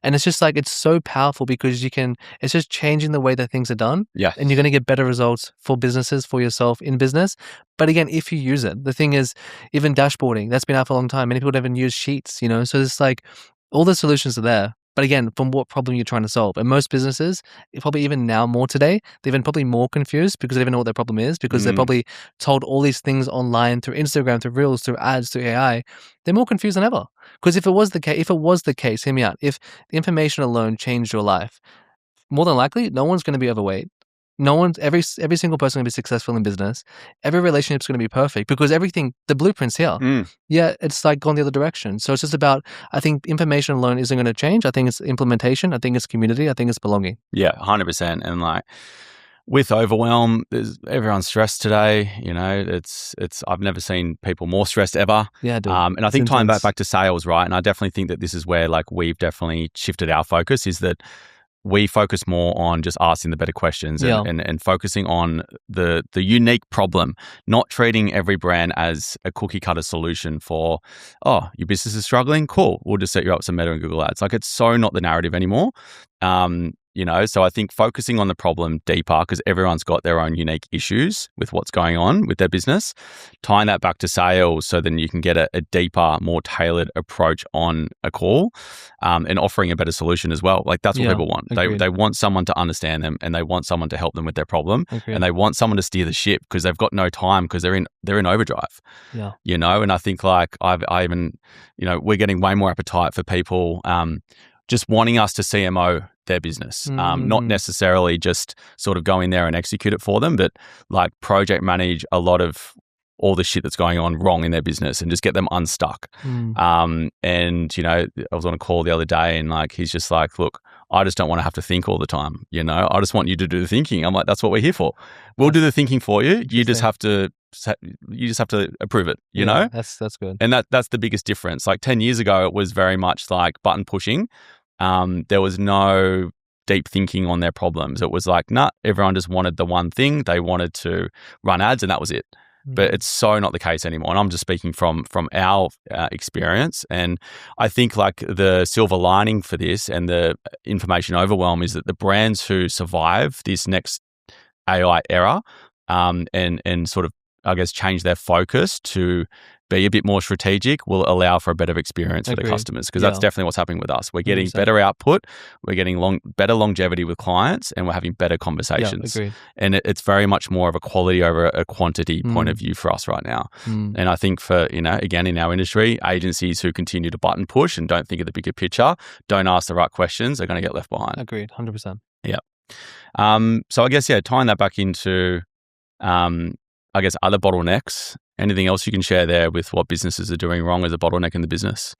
And it's just like, it's so powerful because it's just changing the way that things are done. Yeah. And you're going to get better results for businesses, for yourself in business. But again, if you use it, the thing is, even dashboarding, that's been out for a long time. Many people don't even use sheets, So it's like all the solutions are there. But again, from what problem you're trying to solve. And most businesses, probably even now more today, they're even probably more confused because they don't even know what their problem is, because they're probably told all these things online through Instagram, through Reels, through ads, through AI. They're more confused than ever. Because if it was the case, hear me out, if the information alone changed your life, more than likely, no one's going to be overweight. Every single person going to be successful in business. Every relationship's going to be perfect because everything, the blueprint's here. Yeah, it's like gone the other direction. So it's just about, I think information alone isn't going to change. I think it's implementation. I think it's community. I think it's belonging. Yeah, 100%. And like with overwhelm, everyone's stressed today. It's I've never seen people more stressed ever. Yeah, dude. And I think tying that back to sales, right? And I definitely think that this is where like we've definitely shifted our focus, is that we focus more on just asking the better questions and focusing on the unique problem, not treating every brand as a cookie cutter solution for, your business is struggling? Cool. We'll just set you up some Meta and Google ads. Like it's so not the narrative anymore. So I think focusing on the problem deeper, because everyone's got their own unique issues with what's going on with their business, tying that back to sales so then you can get a deeper, more tailored approach on a call, and offering a better solution as well. Like that's what people want. They want someone to understand them, and they want someone to help them with their problem, and they want someone to steer the ship because they've got no time because they're in overdrive. Yeah. And I think like I even, we're getting way more appetite for people just wanting us to CMO their business, not necessarily just sort of go in there and execute it for them, but like project manage a lot of all the shit that's going on wrong in their business and just get them unstuck. And, I was on a call the other day and like, he's just like, look, I just don't want to have to think all the time. I just want you to do the thinking. I'm like, that's what we're here for. We'll do the thinking for you. You just have to approve it, you know? That's good. And that's the biggest difference. Like 10 years ago, it was very much like button pushing. There was no deep thinking on their problems. It was like, everyone just wanted the one thing. They wanted to run ads and that was it. But it's so not the case anymore. And I'm just speaking from our experience. And I think like the silver lining for this and the information overwhelm is that the brands who survive this next AI era and sort of, I guess, change their focus to be a bit more strategic will allow for a better experience for the customers, because that's definitely what's happening with us. We're getting 100%. Better output, we're getting better longevity with clients, and we're having better conversations. And it's very much more of a quality over a quantity point of view for us right now. And I think for, again, in our industry, agencies who continue to button push and don't think of the bigger picture, don't ask the right questions, are going to get left behind. Agreed, 100%. Yeah. So I guess, tying that back into, I guess, other bottlenecks. Anything else you can share there with what businesses are doing wrong as a bottleneck in the business?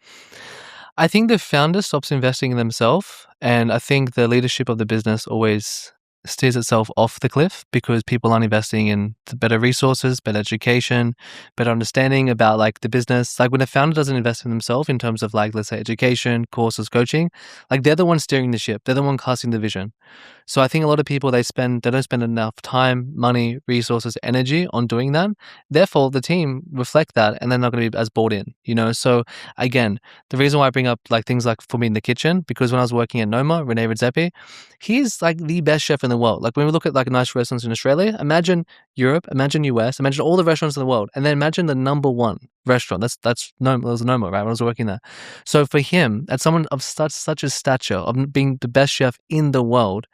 I think the founder stops investing in themselves, and I think the leadership of the business always steers itself off the cliff because people aren't investing in the better resources, better education, better understanding about like the business. Like when a founder doesn't invest in themselves in terms of like, let's say, education, courses, coaching, like they're the ones steering the ship. They're the one casting the vision. So I think a lot of people, they don't spend enough time, money, resources, energy on doing that. Therefore, the team reflect that and they're not going to be as bought in, So again, the reason why I bring up like things like for me in the kitchen, because when I was working at Noma, Rene Redzepi, he's like the best chef in the world. Like when we look at like nice restaurants in Australia, imagine Europe, imagine US, imagine all the restaurants in the world, and then imagine the number one restaurant. That's Noma, that was Noma, right? When I was working there. So for him, as someone of such a stature of being the best chef in the world,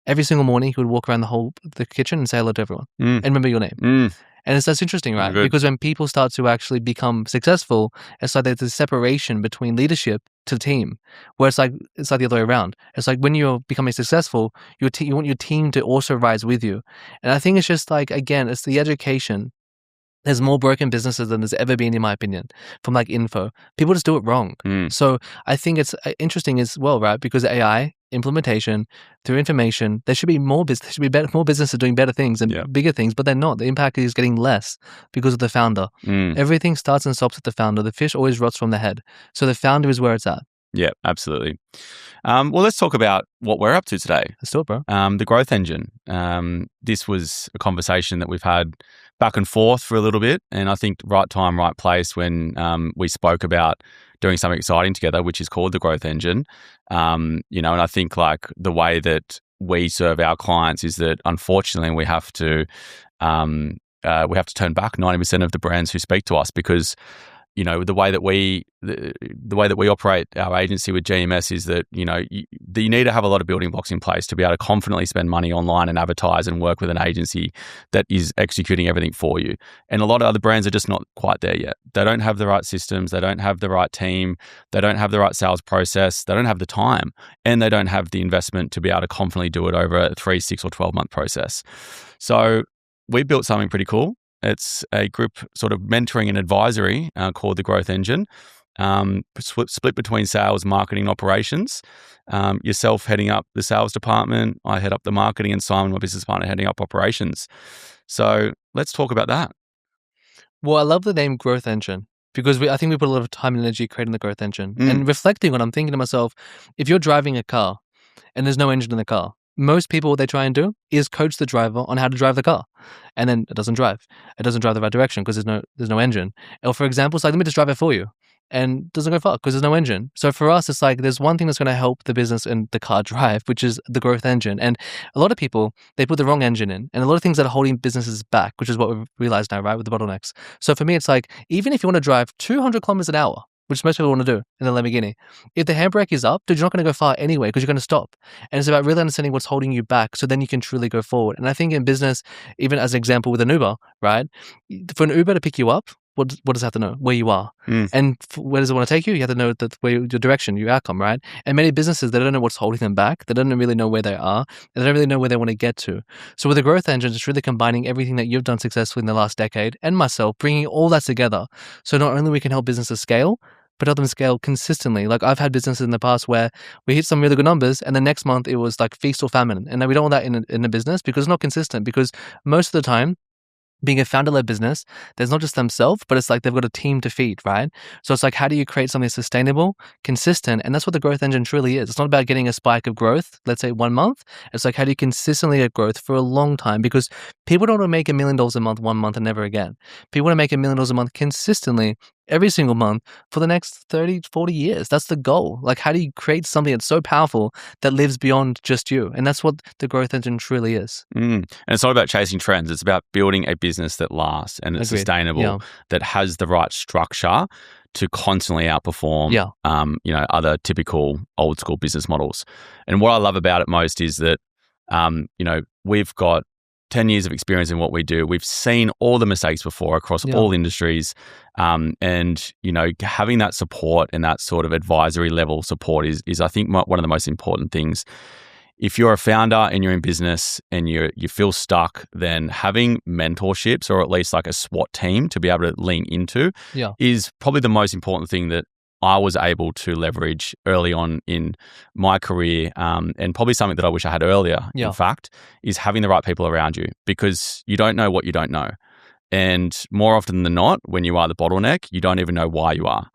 every single morning he would walk around the kitchen and say hello to everyone and remember your name. And that's interesting, right? Because when people start to actually become successful, it's like there's a separation between leadership to team, where it's like the other way around. It's like when you're becoming successful, you want your team to also rise with you. And I think it's just like, again, it's the education. There's more broken businesses than there's ever been, in my opinion, from like info. People just do it wrong. So I think it's interesting as well, right? Because AI implementation through information, there should be more business. There should be more businesses doing better things and bigger things, but they're not. The impact is getting less because of the founder. Everything starts and stops with the founder. The fish always rots from the head. So the founder is where it's at. Yeah, absolutely. Well, let's talk about what we're up to today. Let's do it, bro. The growth engine. This was a conversation that we've had back and forth for a little bit, and I think right time, right place when we spoke about doing something exciting together, which is called the growth engine. And I think like the way that we serve our clients is that unfortunately we have to turn back 90% of the brands who speak to us because the way that we operate our agency with GMS is that, you need to have a lot of building blocks in place to be able to confidently spend money online and advertise and work with an agency that is executing everything for you. And a lot of other brands are just not quite there yet. They don't have the right systems. They don't have the right team. They don't have the right sales process. They don't have the time, and they don't have the investment to be able to confidently do it over a 3, 6 or 12-month process. So we built something pretty cool. It's a group sort of mentoring and advisory called the Growth Engine, split between sales, marketing, operations. Yourself heading up the sales department, I head up the marketing, and Simon, my business partner, heading up operations. So let's talk about that. Well, I love the name Growth Engine because I think we put a lot of time and energy creating the Growth Engine. And reflecting on, I'm thinking to myself, if you're driving a car and there's no engine in the car, most people, what they try and do is coach the driver on how to drive the car. And then it doesn't drive. It doesn't drive the right direction because there's no engine. Or for example, it's like, let me just drive it for you. and doesn't go far because there's no engine. So for us, it's like there's one thing that's going to help the business and the car drive, which is the growth engine. And a lot of people, they put the wrong engine in, and a lot of things that are holding businesses back, which is what we've realized now, right, with the bottlenecks. So for me, it's like, even if you want to drive 200 kilometers an hour, which most people want to do in the Lamborghini, if the handbrake is up, dude, you're not going to go far anyway because you're going to stop. And it's about really understanding what's holding you back so then you can truly go forward. And I think in business, even as an example with an Uber, right? For an Uber to pick you up, what does it have to know? Where you are. And where does it want to take you? You have to know your direction, your outcome, right? And many businesses, they don't know what's holding them back. They don't really know where they are. And they don't really know where they want to get to. So with the growth engine, it's really combining everything that you've done successfully in the last decade and myself, bringing all that together. So not only we can help businesses scale, but help them scale consistently. Like I've had businesses in the past where we hit some really good numbers and the next month it was like feast or famine. And we don't want that in a business because it's not consistent, because most of the time, being a founder-led business, there's not just themselves, but it's like they've got a team to feed, right? So it's like, how do you create something sustainable, consistent? And that's what the growth engine truly is. It's not about getting a spike of growth, let's say 1 month. It's like, how do you consistently get growth for a long time? Because people don't want to make $1 million a month 1 month and never again. People want to make $1 million a month consistently every single month for the next 30, 40 years. That's the goal. Like, how do you create something that's so powerful that lives beyond just you? And that's what the growth engine truly is. And it's not about chasing trends. It's about building a business that lasts and it's sustainable, that has the right structure to constantly outperform, other typical old school business models. And what I love about it most is that, we've got 10 years of experience in what we do. We've seen all the mistakes before across all industries. And, having that support and that sort of advisory level support is I think, one of the most important things. If you're a founder and you're in business and you feel stuck, then having mentorships or at least like a SWAT team to be able to lean into is probably the most important thing that I was able to leverage early on in my career, and probably something that I wish I had earlier, in fact, is having the right people around you, because you don't know what you don't know. And more often than not, when you are the bottleneck, you don't even know why you are.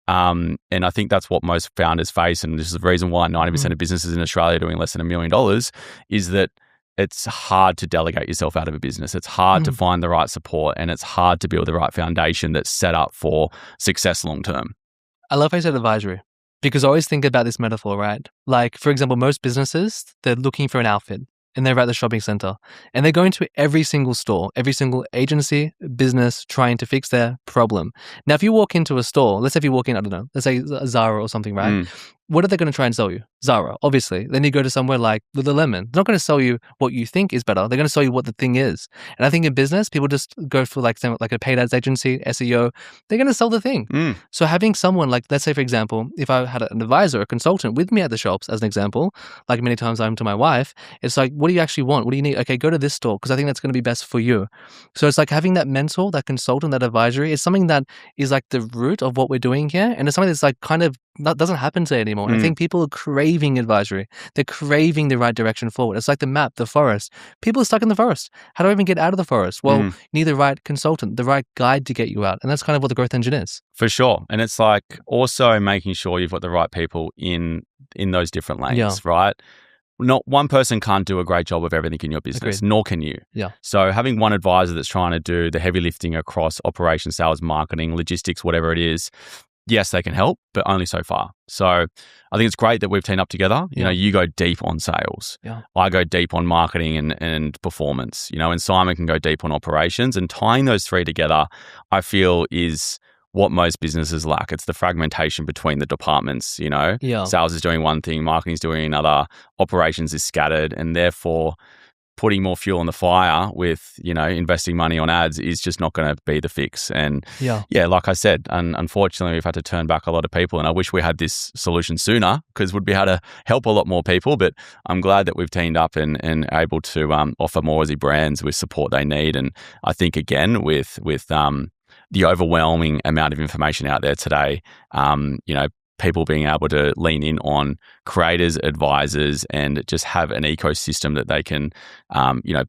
And I think that's what most founders face. And this is the reason why 90% of businesses in Australia are doing less than $1 million, is that it's hard to delegate yourself out of a business. It's hard to find the right support, and it's hard to build the right foundation that's set up for success long term. I love how you said advisory, because I always think about this metaphor, right? Like, for example, most businesses, they're looking for an outfit and they're at the shopping center and they're going to every single store, every single agency, business trying to fix their problem. Now, if you walk into a store, let's say if you walk in, I don't know, let's say Zara or something, right? What are they going to try and sell you? Zara, obviously. Then you go to somewhere like Lululemon. They're not going to sell you what you think is better. They're going to sell you what the thing is. And I think in business, people just go for like a paid ads agency, SEO. They're going to sell the thing. So having someone like, let's say, for example, if I had an advisor, a consultant with me at the shops, as an example, like many times I'm to my wife, it's like, what do you actually want? What do you need? Okay, go to this store because I think that's going to be best for you. So it's like having that mentor, that consultant, that advisory is something that is like the root of what we're doing here. And it's something that's like kind of that doesn't happen today anymore. I think people are craving advisory. They're craving the right direction forward. It's like the map, the forest. People are stuck in the forest. How do I even get out of the forest? Well, you need the right consultant, the right guide to get you out. And that's kind of what the growth engine is. For sure. And it's like also making sure you've got the right people in those different lanes, right? Not one person can't do a great job of everything in your business, nor can you. So having one advisor that's trying to do the heavy lifting across operations, sales, marketing, logistics, whatever it is, yes, they can help, but only so far. So I think it's great that we've teamed up together. You go deep on sales. I go deep on marketing and performance, and Simon can go deep on operations. And tying those three together, I feel, is what most businesses lack. It's the fragmentation between the departments, Sales is doing one thing, marketing is doing another, operations is scattered, and therefore putting more fuel on the fire with, investing money on ads is just not going to be the fix. And like I said, unfortunately, we've had to turn back a lot of people, and I wish we had this solution sooner because we'd be able to help a lot more people. But I'm glad that we've teamed up and able to offer more Aussie brands with support they need. And I think, again, with the overwhelming amount of information out there today, people being able to lean in on creators, advisors, and just have an ecosystem that they can,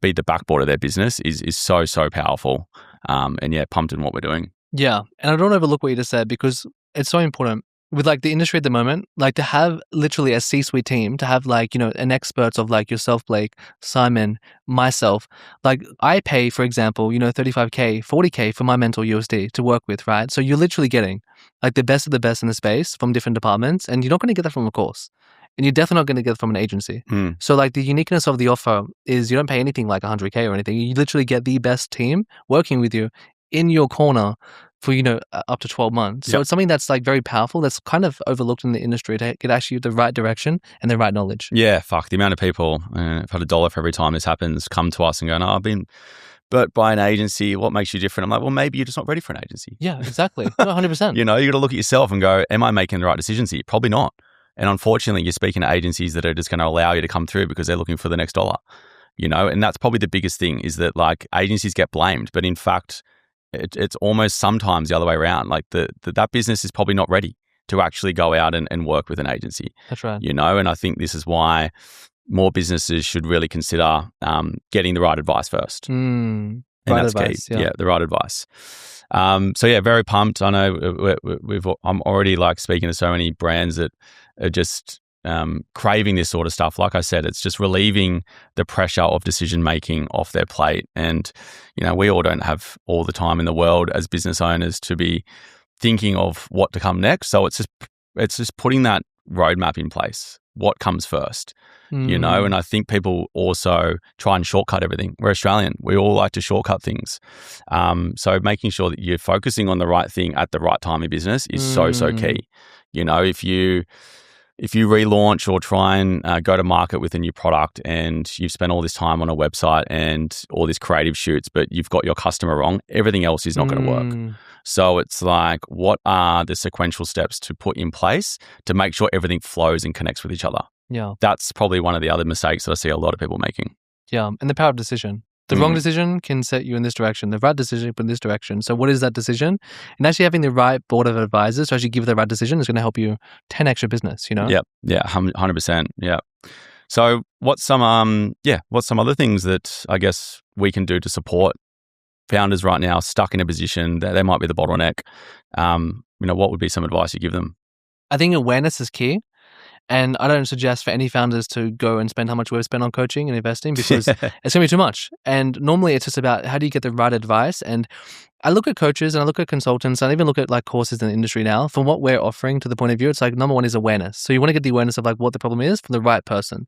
be the backboard of their business is so, so powerful. And pumped in what we're doing. Yeah. And I don't overlook what you just said, because it's so important. with like the industry at the moment, like to have literally a C-suite team, to have like, an experts of like yourself, Blake, Simon, myself, like I pay, for example, 35K, 40K for my mentor USD to work with, right? So you're literally getting like the best of the best in the space from different departments, and you're not going to get that from a course. And you're definitely not going to get it from an agency. So like the uniqueness of the offer is you don't pay anything like 100K or anything. You literally get the best team working with you in your corner for, up to 12 months. So it's something that's like very powerful, that's kind of overlooked in the industry to get actually the right direction and the right knowledge. Yeah, fuck. The amount of people, I've had $1 for every time this happens, come to us and go, no, I've been burnt by an agency. What makes you different? I'm like, well, maybe you're just not ready for an agency. Yeah, exactly. 100%. You got to look at yourself and go, am I making the right decisions here? Probably not. And unfortunately, you're speaking to agencies that are just going to allow you to come through because they're looking for the next dollar, and that's probably the biggest thing is that like agencies get blamed, but in fact, it's almost sometimes the other way around. Like that business is probably not ready to actually go out and work with an agency. That's right. And I think this is why more businesses should really consider getting the right advice first. And right that's advice, key. Yeah, the right advice. So yeah, very pumped. I know I'm already like speaking to so many brands that are just craving this sort of stuff. Like I said, it's just relieving the pressure of decision making off their plate. And we all don't have all the time in the world as business owners to be thinking of what to come next. So it's just putting that roadmap in place. What comes first? And I think people also try and shortcut everything. We're Australian. We all like to shortcut things. So making sure that you're focusing on the right thing at the right time in business is so key. If you relaunch or try and go to market with a new product and you've spent all this time on a website and all these creative shoots, but you've got your customer wrong, everything else is not going to work. So it's like, what are the sequential steps to put in place to make sure everything flows and connects with each other? Yeah. That's probably one of the other mistakes that I see a lot of people making. Yeah. And the power of decision. The wrong decision can set you in this direction. The right decision in this direction. So what is that decision? And actually having the right board of advisors to actually give the right decision is going to help you 10x your business, Yep. Yeah. 100%. Yeah. So what's some other things that I guess we can do to support founders right now stuck in a position that they might be the bottleneck? What would be some advice you give them? I think awareness is key. And I don't suggest for any founders to go and spend how much we've spent on coaching and investing because it's going to be too much. And normally it's just about how do you get the right advice. And I look at coaches and I look at consultants and I even look at like courses in the industry now. From what we're offering to the point of view, it's like number one is awareness. So you want to get the awareness of like what the problem is from the right person.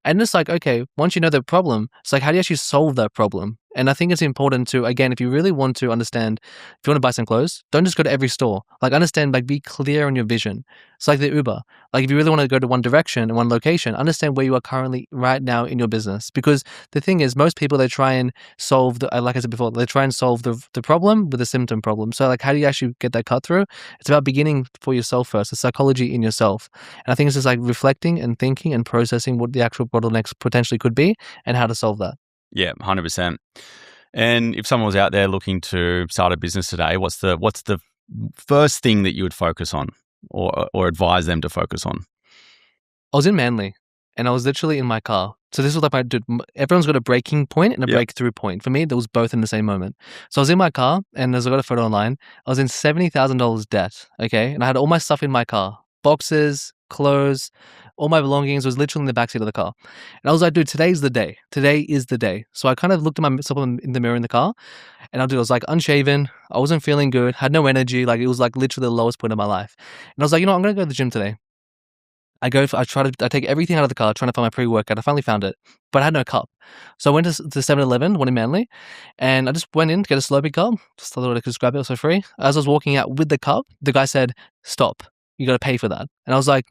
And it's like, okay, once you know the problem, it's like how do you actually solve that problem? And I think it's important to, again, if you really want to understand, if you want to buy some clothes, don't just go to every store. Like understand, like be clear on your vision. It's like the Uber. Like if you really want to go to one direction and one location, understand where you are currently right now in your business. Because the thing is, most people, they try and solve, like I said before, they try and solve the problem with the symptom problem. So like how do you actually get that cut through? It's about beginning for yourself first, the psychology in yourself. And I think it's just like reflecting and thinking and processing what the actual bottlenecks potentially could be and how to solve that. Yeah, 100%. And if someone was out there looking to start a business today, what's the first thing that you would focus on or advise them to focus on? I was in Manly and I was literally in my car. So this was like everyone's got a breaking point and a breakthrough point. For me, there was both in the same moment. So I was in my car and as I got a photo online, I was in $70,000 debt. Okay. And I had all my stuff in my car, boxes, clothes, all my belongings was literally in the backseat of the car. And I was like, dude, today's the day. Today is the day. So I kind of looked at myself in the mirror in the car and I was like unshaven. I wasn't feeling good, had no energy. Like it was like literally the lowest point of my life. And I was like, I'm going to go to the gym today. I take everything out of the car, trying to find my pre-workout. I finally found it, but I had no cup. So I went to 7-Eleven, one in Manly, and I just went in to get a Slurpee cup. Just thought I could just grab it, it was for free. As I was walking out with the cup, the guy said, "Stop. You got to pay for that." And I was like,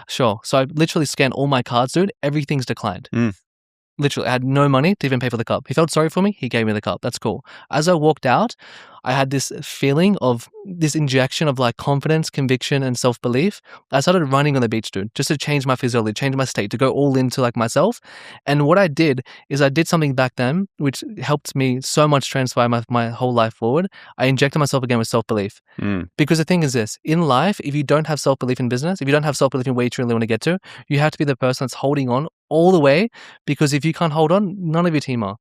sure. So I literally scanned all my cards, dude. Everything's declined. Literally, I had no money to even pay for the cup. He felt sorry for me. He gave me the cup. That's cool. As I walked out, I had this feeling of this injection of like confidence, conviction, and self-belief. I started running on the beach, dude, just to change my physiology, change my state, to go all into like myself. And what I did is I did something back then, which helped me so much transfer my whole life forward. I injected myself again with self-belief. Because the thing is this, in life, if you don't have self-belief in business, if you don't have self-belief in where you truly want to get to, you have to be the person that's holding on all the way, because if you can't hold on, none of your team are.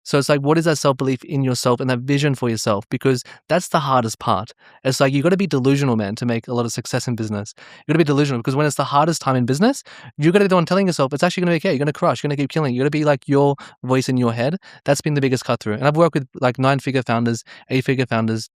So it's like, what is that self-belief in yourself and that vision for yourself? Because that's the hardest part. It's like, you got to be delusional, man, to make a lot of success in business. You got to be delusional, because when it's the hardest time in business, you got to be the one telling yourself it's actually going to be okay. You're going to crush. You're going to keep killing. You got to be like your voice in your head. That's been the biggest cut through. And I've worked with like 9-figure founders, 8-figure founders.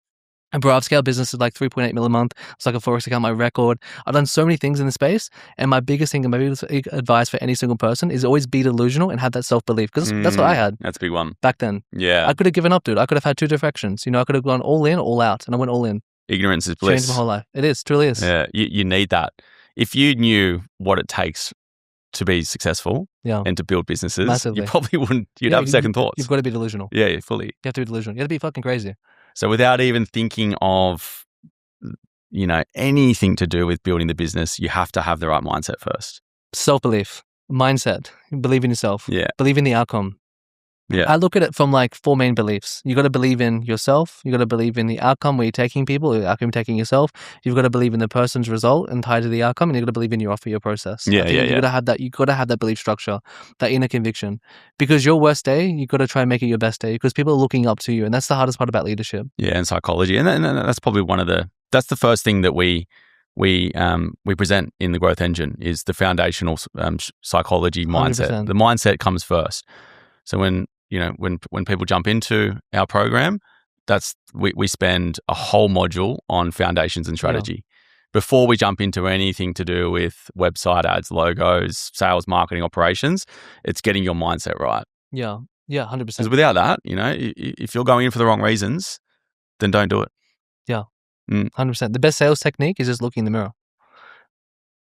And bro, I've scaled businesses like 3.8 million a month. It's like a Forex account, my record. I've done so many things in the space. And my biggest thing and my biggest advice for any single person is always be delusional and have that self-belief. Because that's what I had. That's a big one. Back then. Yeah. I could have given up, dude. I could have had two directions. I could have gone all in, all out. And I went all in. Ignorance is bliss. Changed my whole life. It is, truly is. Yeah, you need that. If you knew what it takes to be successful and to build businesses, massively, you probably wouldn't, you'd have second thoughts. You've got to be delusional. Yeah, fully. You have to be delusional. You have to be fucking crazy. So without even thinking of, anything to do with building the business, you have to have the right mindset first. Self-belief, mindset, believe in yourself, believe in the outcome. Yeah. I look at it from like 4 main beliefs. You got to believe in yourself. You got to believe in the outcome where you're taking people, the outcome you're taking yourself. You've got to believe in the person's result and tied to the outcome, and you got to believe in your offer, your process. You got to have that. You got to have that belief structure, that inner conviction, because your worst day, you got to try and make it your best day, because people are looking up to you, and that's the hardest part about leadership. Yeah, and psychology, and that's probably that's the first thing that we present in the growth engine is the foundational psychology mindset. 100%. The mindset comes first. So when people jump into our program, we spend a whole module on foundations and strategy before we jump into anything to do with website ads, logos, sales, marketing, operations. It's getting your mindset right. Yeah, 100%. Because without that, if you're going in for the wrong reasons, then don't do it. Yeah, 100%. The best sales technique is just looking in the mirror.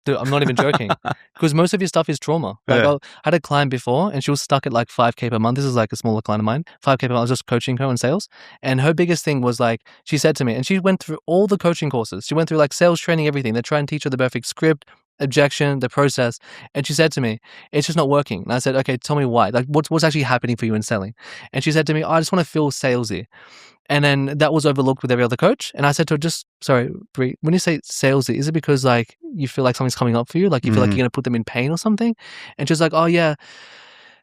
Dude, I'm not even joking, because most of your stuff is trauma. Like I had a client before, and she was stuck at like 5K per month. This is like a smaller client of mine. 5K per month. I was just coaching her on sales, and her biggest thing was like, she said to me, and she went through all the coaching courses. She went through like sales training, everything. They try and teach her the perfect script, objection, the process. And she said to me, it's just not working. And I said, okay, tell me why. Like, what's actually happening for you in selling? And she said to me, I just want to feel salesy. And then that was overlooked with every other coach. And I said to her, sorry, Brie, when you say salesy, is it because like you feel like something's coming up for you? Like you feel like you're going to put them in pain or something? And she's like, oh yeah,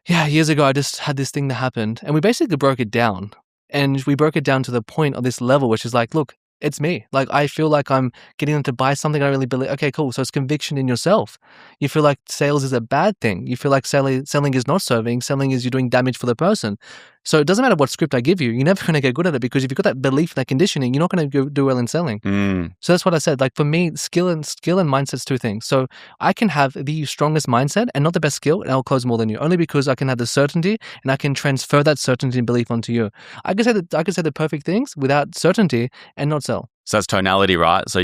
years ago I just had this thing that happened. And we basically broke it down. And we broke it down to the point of this level, which is like, look, it's me. Like I feel like I'm getting them to buy something I really believe. Okay, cool. So it's conviction in yourself. You feel like sales is a bad thing. You feel like selling is not serving. Selling is you're doing damage for the person. So it doesn't matter what script I give you. You're never going to get good at it, because if you've got that belief, that conditioning, you're not going to do well in selling. So that's what I said. Like for me, skill and mindset's 2 things. So I can have the strongest mindset and not the best skill, and I'll close more than you, only because I can have the certainty and I can transfer that certainty and belief onto you. I could say the perfect things without certainty and not sell. So that's tonality, right? So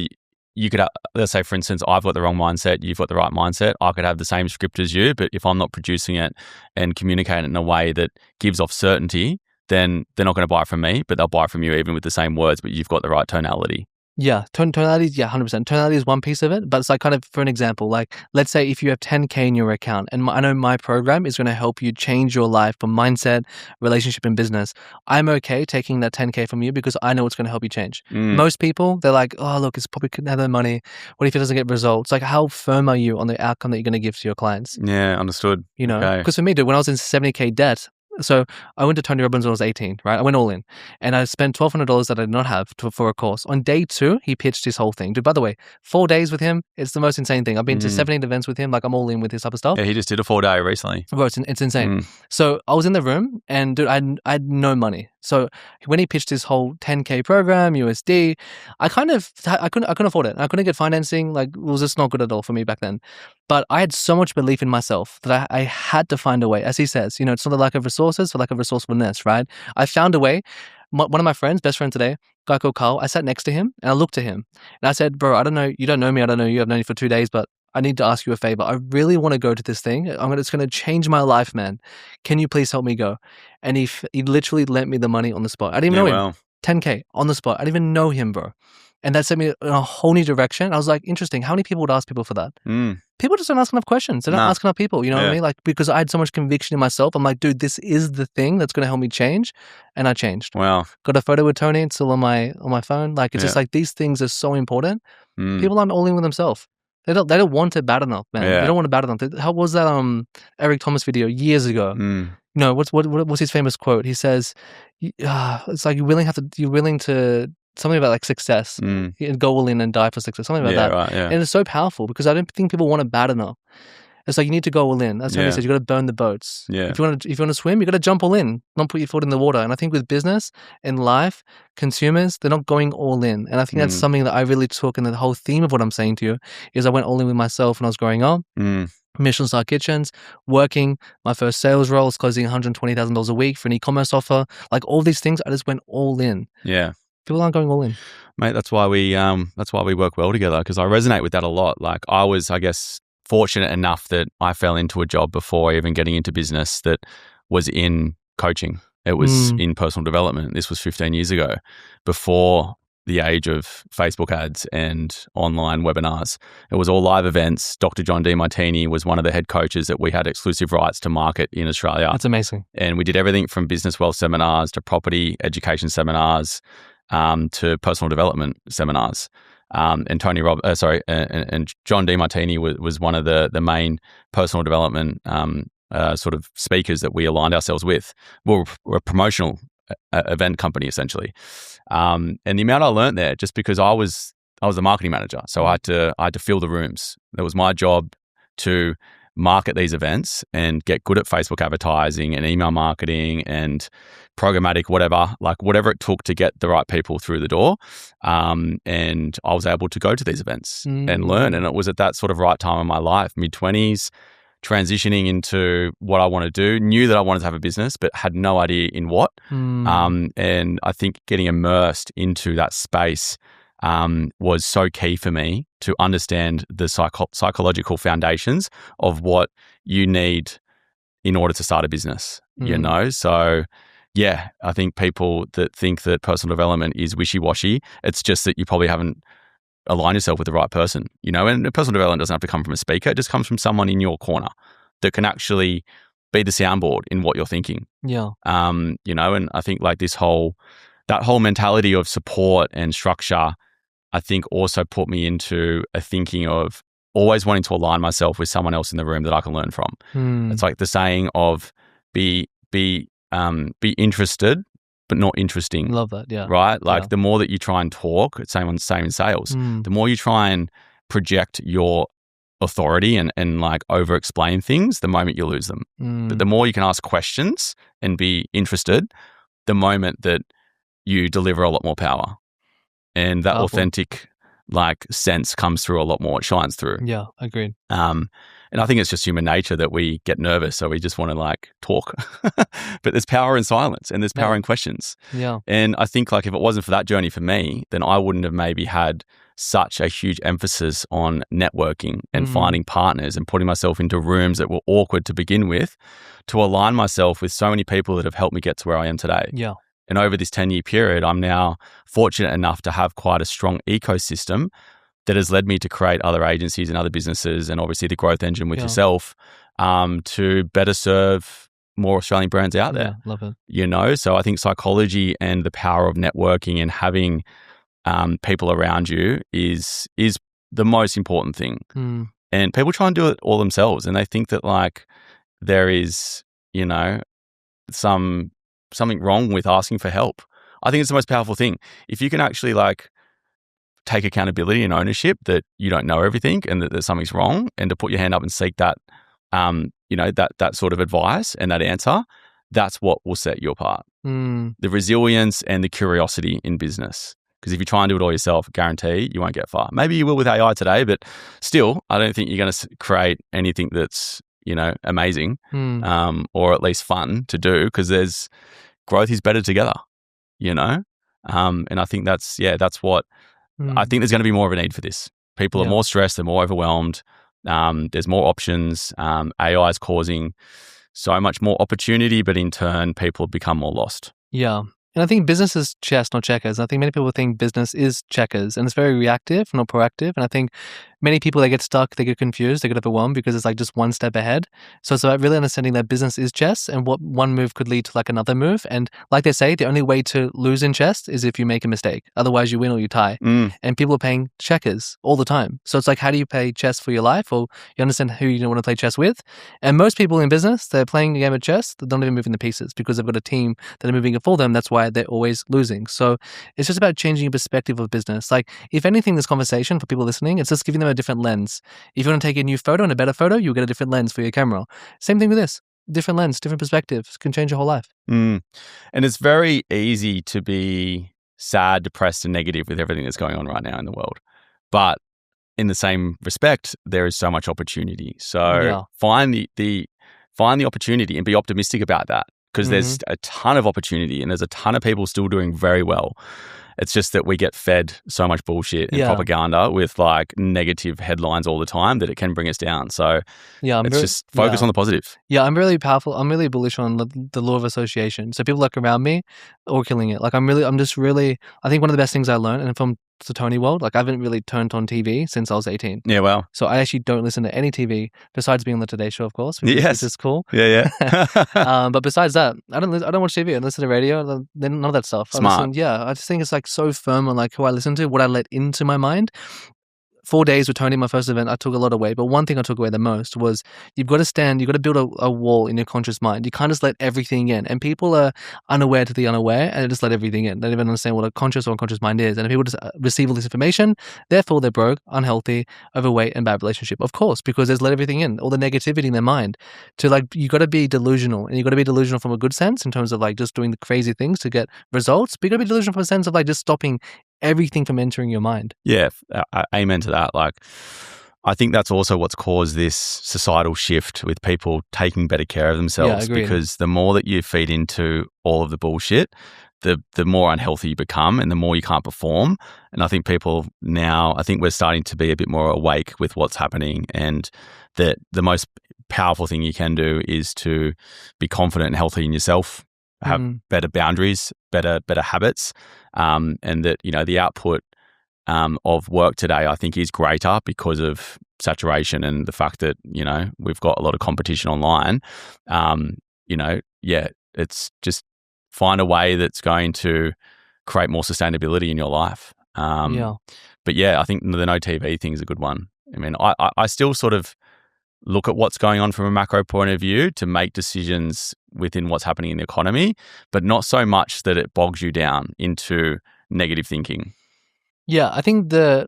you could, let's say, for instance, I've got the wrong mindset, you've got the right mindset. I could have the same script as you, but if I'm not producing it and communicating it in a way that gives off certainty, then they're not going to buy it from me, but they'll buy it from you even with the same words, but you've got the right tonality. Yeah, tonality, 100%. Tonality is one piece of it, but it's like kind of, for an example, like let's say if you have 10K in your account, and I know my program is going to help you change your life from mindset, relationship, and business. I'm okay taking that 10K from you because I know it's going to help you change. Most people, they're like, oh, look, it's probably couldn't have the money. What if it doesn't get results? Like, how firm are you on the outcome that you're going to give to your clients? Yeah, understood. Because for me, dude, when I was in 70K debt, so I went to Tony Robbins when I was 18, right? I went all in, and I spent $1,200 that I did not have for a course. On day 2, he pitched his whole thing. Dude, by the way, 4 days with him, it's the most insane thing. I've been to 17 events with him. Like I'm all in with his type of stuff. Yeah, he just did a 4-day recently. Bro, it's insane. So I was in the room, and dude, I had no money. So when he pitched his whole 10K program, USD, I couldn't afford it. I couldn't get financing. Like, it was just not good at all for me back then. But I had so much belief in myself that I had to find a way. As he says, it's not the lack of resources, but lack of resourcefulness, right? I found a way. One of my friends, best friend today, a guy called Carl, I sat next to him and I looked at him and I said, bro, I don't know, you don't know me, I don't know you, I've known you for 2 days, but I need to ask you a favor. I really want to go to this thing. It's going to change my life, man. Can you please help me go? And he literally lent me the money on the spot. I didn't even know him. 10K on the spot. I didn't even know him, bro. And that sent me in a whole new direction. I was like, interesting. How many people would ask people for that? People just don't ask enough questions. They don't ask enough people. You know what I mean? Like, because I had so much conviction in myself. I'm like, dude, this is the thing that's going to help me change. And I changed. Wow. Got a photo with Tony. It's still on my phone. Like, it's just like, these things are so important. People aren't all in with themselves. They don't want it bad enough, man. They don't want it bad enough. How was that Eric Thomas video years ago? No, what's his famous quote? He says, "It's like you're willing to something about like success, go all in and die for success, something about that." Right, yeah. And it's so powerful because I don't think people want it bad enough. It's like you need to go all in. That's what he says. You got to burn the boats. Yeah. If you want to swim, you got to jump all in. Don't put your foot in the water. And I think with business and life, consumers, they're not going all in. And I think that's something that I really took. And the whole theme of what I'm saying to you is I went all in with myself when I was growing up. Michelin-starred kitchens, working my first sales role, was closing $120,000 a week for an e-commerce offer. Like all these things, I just went all in. Yeah. People aren't going all in. Mate, that's why we work well together, because I resonate with that a lot. Like I was, I guess, fortunate enough that I fell into a job before even getting into business that was in coaching. It was in personal development. This was 15 years ago, before the age of Facebook ads and online webinars. It was all live events. Dr. John Demartini was one of the head coaches that we had exclusive rights to market in Australia. That's amazing. And we did everything from business wealth seminars to property education seminars to personal development seminars. And John Demartini was one of the main personal development sort of speakers that we aligned ourselves with. We're a promotional event company essentially, and the amount I learned there, just because I was the marketing manager, so I had to fill the rooms. That was my job, to market these events and get good at Facebook advertising and email marketing and programmatic, whatever it took to get the right people through the door. And I was able to go to these events and learn. And it was at that sort of right time in my life, mid-20s, transitioning into what I want to do. Knew that I wanted to have a business, but had no idea in what. And I think getting immersed into that space was so key for me to understand the psychological foundations of what you need in order to start a business, you know? So yeah, I think people that think that personal development is wishy-washy, it's just that you probably haven't aligned yourself with the right person, you know? And personal development doesn't have to come from a speaker. It just comes from someone in your corner that can actually be the soundboard in what you're thinking. Yeah. You know, and I think like that whole mentality of support and structure, I think also put me into a thinking of always wanting to align myself with someone else in the room that I can learn from. It's like the saying of be interested, but not interesting. Love that. Yeah. Right. Like the more that you try and talk, it's same in sales. The more you try and project your authority and like over explain things, the moment you lose them. But the more you can ask questions and be interested, the moment that you deliver a lot more power. And that authentic like sense comes through a lot more. It shines through. Yeah, agreed. And I think it's just human nature that we get nervous, so we just want to like talk. But there's power in silence, and there's power in questions. Yeah. And I think like if it wasn't for that journey for me, then I wouldn't have maybe had such a huge emphasis on networking and finding partners and putting myself into rooms that were awkward to begin with, to align myself with so many people that have helped me get to where I am today. Yeah. And over this 10-year period, I'm now fortunate enough to have quite a strong ecosystem that has led me to create other agencies and other businesses, and obviously the growth engine with yourself, to better serve more Australian brands out there. Yeah, love it. You know, so I think psychology and the power of networking and having people around you is the most important thing. And people try and do it all themselves, and they think that like there is, you know, something wrong with asking for help. I think it's the most powerful thing. If you can actually like take accountability and ownership that you don't know everything and that something's wrong, and to put your hand up and seek that, you know, that sort of advice and that answer, that's what will set you apart. The resilience and the curiosity in business. Because if you try and do it all yourself, I guarantee you won't get far. Maybe you will with AI today, but still, I don't think you're going to create anything that's, you know, amazing, or at least fun to do, because growth is better together, you know? And I think that's what, I think there's going to be more of a need for this. People are more stressed, they're more overwhelmed. There's more options. AI is causing so much more opportunity, but in turn, people become more lost. Yeah. And I think business is chess, not checkers. I think many people think business is checkers, and it's very reactive, not proactive. And I think many people, they get stuck, they get confused, they get overwhelmed because it's like just one step ahead. So it's about really understanding that business is chess and what one move could lead to like another move. And like they say, the only way to lose in chess is if you make a mistake. Otherwise you win or you tie. And people are playing checkers all the time. So it's like, how do you play chess for your life? Or you understand who you don't want to play chess with. And most people in business, they're playing a game of chess, they're not even moving the pieces because they've got a team that are moving it for them. That's why they're always losing. So it's just about changing your perspective of business. Like, if anything, this conversation for people listening, it's just giving them a different lens. If you want to take a new photo and a better photo, you'll get a different lens for your camera. Same thing with this. Different lens, different perspectives can change your whole life. And it's very easy to be sad, depressed, and negative with everything that's going on right now in the world. But in the same respect, there is so much opportunity. So find the opportunity and be optimistic about that, because there's a ton of opportunity and there's a ton of people still doing very well. It's just that we get fed so much bullshit and propaganda with like negative headlines all the time that it can bring us down. So just focus on the positive. Yeah, I'm really powerful. I'm really bullish on the law of association. So people like around me are killing it. Like I think one of the best things I learned, and from the Tony world, like I haven't really turned on TV since I was 18. Yeah, well. So I actually don't listen to any TV besides being on the Today Show, of course, which is cool. Yeah. But besides that, I don't watch TV. I listen to radio, none of that stuff. Smart. I just think it's like so firm on like who I listen to, what I let into my mind. 4 days with Tony, my first event, I took a lot away. But one thing I took away the most was you've got to build a wall in your conscious mind. You can't just let everything in. And people are unaware to the unaware and they just let everything in. They don't even understand what a conscious or unconscious mind is. And if people just receive all this information, therefore they're broke, unhealthy, overweight, and bad relationship. Of course, because they've let everything in, all the negativity in their mind. To like, you got to be delusional. And you got to be delusional from a good sense in terms of like just doing the crazy things to get results. But you got to be delusional from a sense of like just stopping everything from entering your mind. Yeah, amen to that. Like, I think that's also what's caused this societal shift with people taking better care of themselves, because the more that you feed into all of the bullshit, the more unhealthy you become and the more you can't perform. And I think we're starting to be a bit more awake with what's happening, and that the most powerful thing you can do is to be confident and healthy in yourself, have better boundaries, better habits, and that, the output of work today, I think, is greater because of saturation and the fact that, we've got a lot of competition online. It's just find a way that's going to create more sustainability in your life. But yeah, I think the no TV thing is a good one. I mean, I still sort of look at what's going on from a macro point of view to make decisions within what's happening in the economy, but not so much that it bogs you down into negative thinking. Yeah, I think for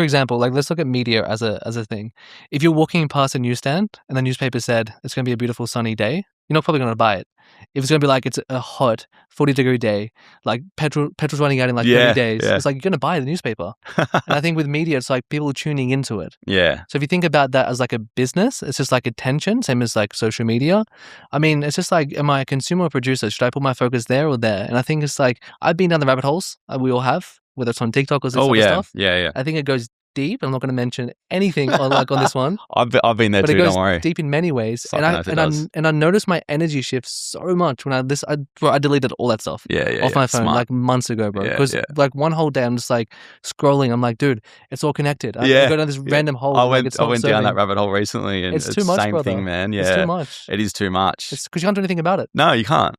example, let's look at media as a thing. If you're walking past a newsstand and the newspaper said it's going to be a beautiful sunny day, you're not probably going to buy it. If it's going to be like it's a hot 40-degree day, like petrol's running out in 30 days, it's like you're going to buy the newspaper. And I think with media, it's like people are tuning into it. Yeah. So if you think about that as like a business, it's just like attention, same as like social media. I mean, it's just like, am I a consumer or producer? Should I put my focus there or there? And I think it's like, I've been down the rabbit holes, we all have, whether it's on TikTok or stuff. Yeah. I think it goes deep. I'm not going to mention anything on this one. I've been there but too. It goes don't worry. Deep in many ways, and I noticed my energy shift so much when I deleted all that stuff off my phone like months ago, bro. Because like one whole day I'm just like scrolling. I'm like, dude, it's all connected. I go down this random hole. I went down that rabbit hole recently, and it's too much, same brother. thing, man. Yeah, it's too much. It is too much. It's because you can't do anything about it. No, you can't.